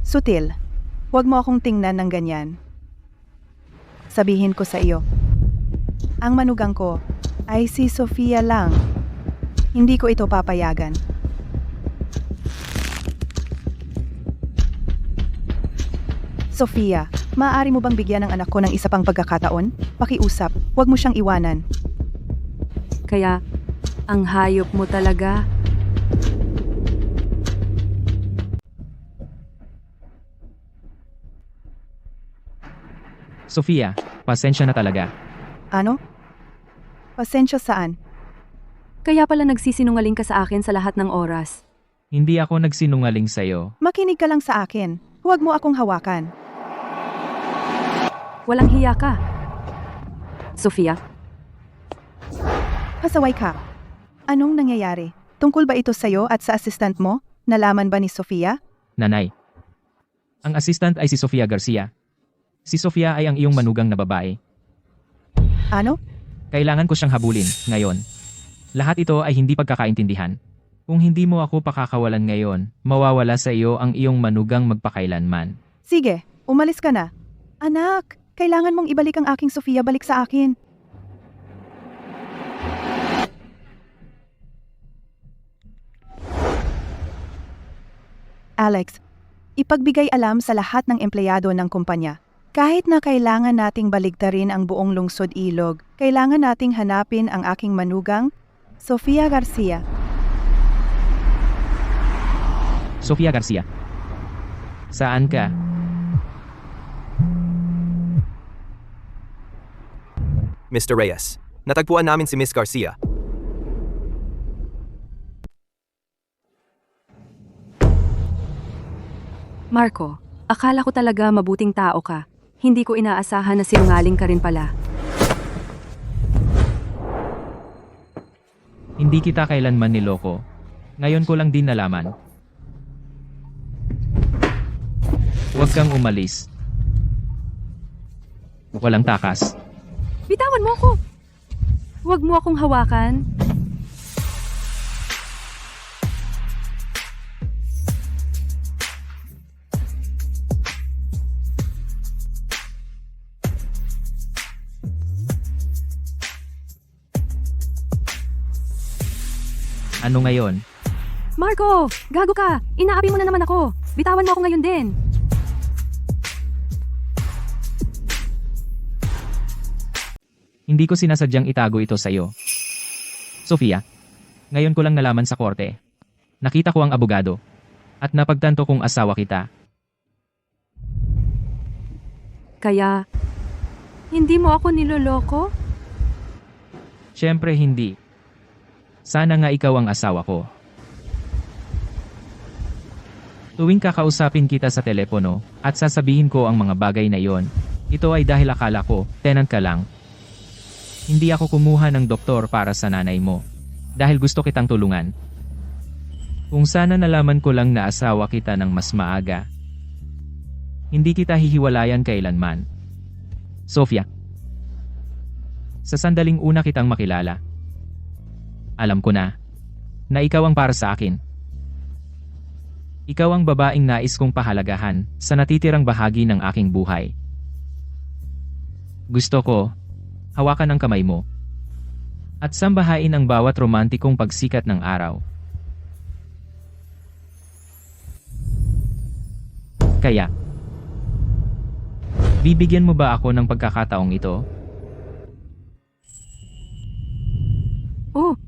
Sutil, huwag mo akong tingnan ng ganyan. Sabihin ko sa iyo, ang manugang ko ay si Sofia lang. Hindi ko ito papayagan. Sofia, maaari mo bang bigyan ng anak ko ng isa pang pagkakataon? Pakiusap, huwag mo siyang iwanan. Kaya, ang hayop mo talaga. Sofia, pasensya na talaga. Ano? Pasensya saan? Kaya pala nagsisinungaling ka sa akin sa lahat ng oras. Hindi ako nagsinungaling sa'yo. Makinig ka lang sa akin. Huwag mo akong hawakan. Walang hiya ka. Sofia, Pasaway ka. Anong nangyayari? Tungkol ba ito sa'yo at sa assistant mo? Nalaman ba ni Sofia? Nanay. Ang assistant ay si Sofia Garcia. Si Sofia ay ang iyong manugang na babae. Ano? Kailangan ko siyang habulin, ngayon. Lahat ito ay hindi pagkakaintindihan. Kung hindi mo ako pakakawalan ngayon, mawawala sa iyo ang iyong manugang magpakailanman. Sige, umalis ka na. Anak, kailangan mong ibalik ang aking Sofia balik sa akin. Alex, ipagbigay alam sa lahat ng empleyado ng kumpanya. Kahit na kailangan nating baligtarin ang buong lungsod ilog, kailangan nating hanapin ang aking manugang, Sofia Garcia. Sofia Garcia. Saan ka? Mr. Reyes, natagpuan namin si Miss Garcia. Marco, akala ko talaga mabuting tao ka. Hindi ko inaasahan na sinungaling ka rin pala. Hindi kita kailanman niloko. Ngayon ko lang din nalaman. Huwag kang umalis. Walang takas. Bitawan mo ako! Huwag mo akong hawakan. Ano ngayon? Marco! Gago ka! Inaapi mo na naman ako! Bitawan mo ako ngayon din! Hindi ko sinasadyang itago ito sa'yo. Sofia, ngayon ko lang nalaman sa korte. Nakita ko ang abogado. At napagtanto kong asawa kita. Kaya, hindi mo ako niloloko? Siyempre hindi. Sana nga ikaw ang asawa ko. Tuwing kakausapin kita sa telepono at sasabihin ko ang mga bagay na iyon, ito ay dahil akala ko, tenant ka lang. Hindi ako kumuha ng doktor para sa nanay mo. Dahil gusto kitang tulungan. Kung sana nalaman ko lang na asawa kita ng mas maaga. Hindi kita hihiwalayan kailanman. Sofia. Sa sandaling una kitang makilala. Alam ko na ikaw ang para sa akin. Ikaw ang babaeng nais kong pahalagahan sa natitirang bahagi ng aking buhay. Gusto ko, hawakan ang kamay mo. at sambahain ang bawat romantikong pagsikat ng araw. Kaya, bibigyan mo ba ako ng pagkakataong ito? Oh,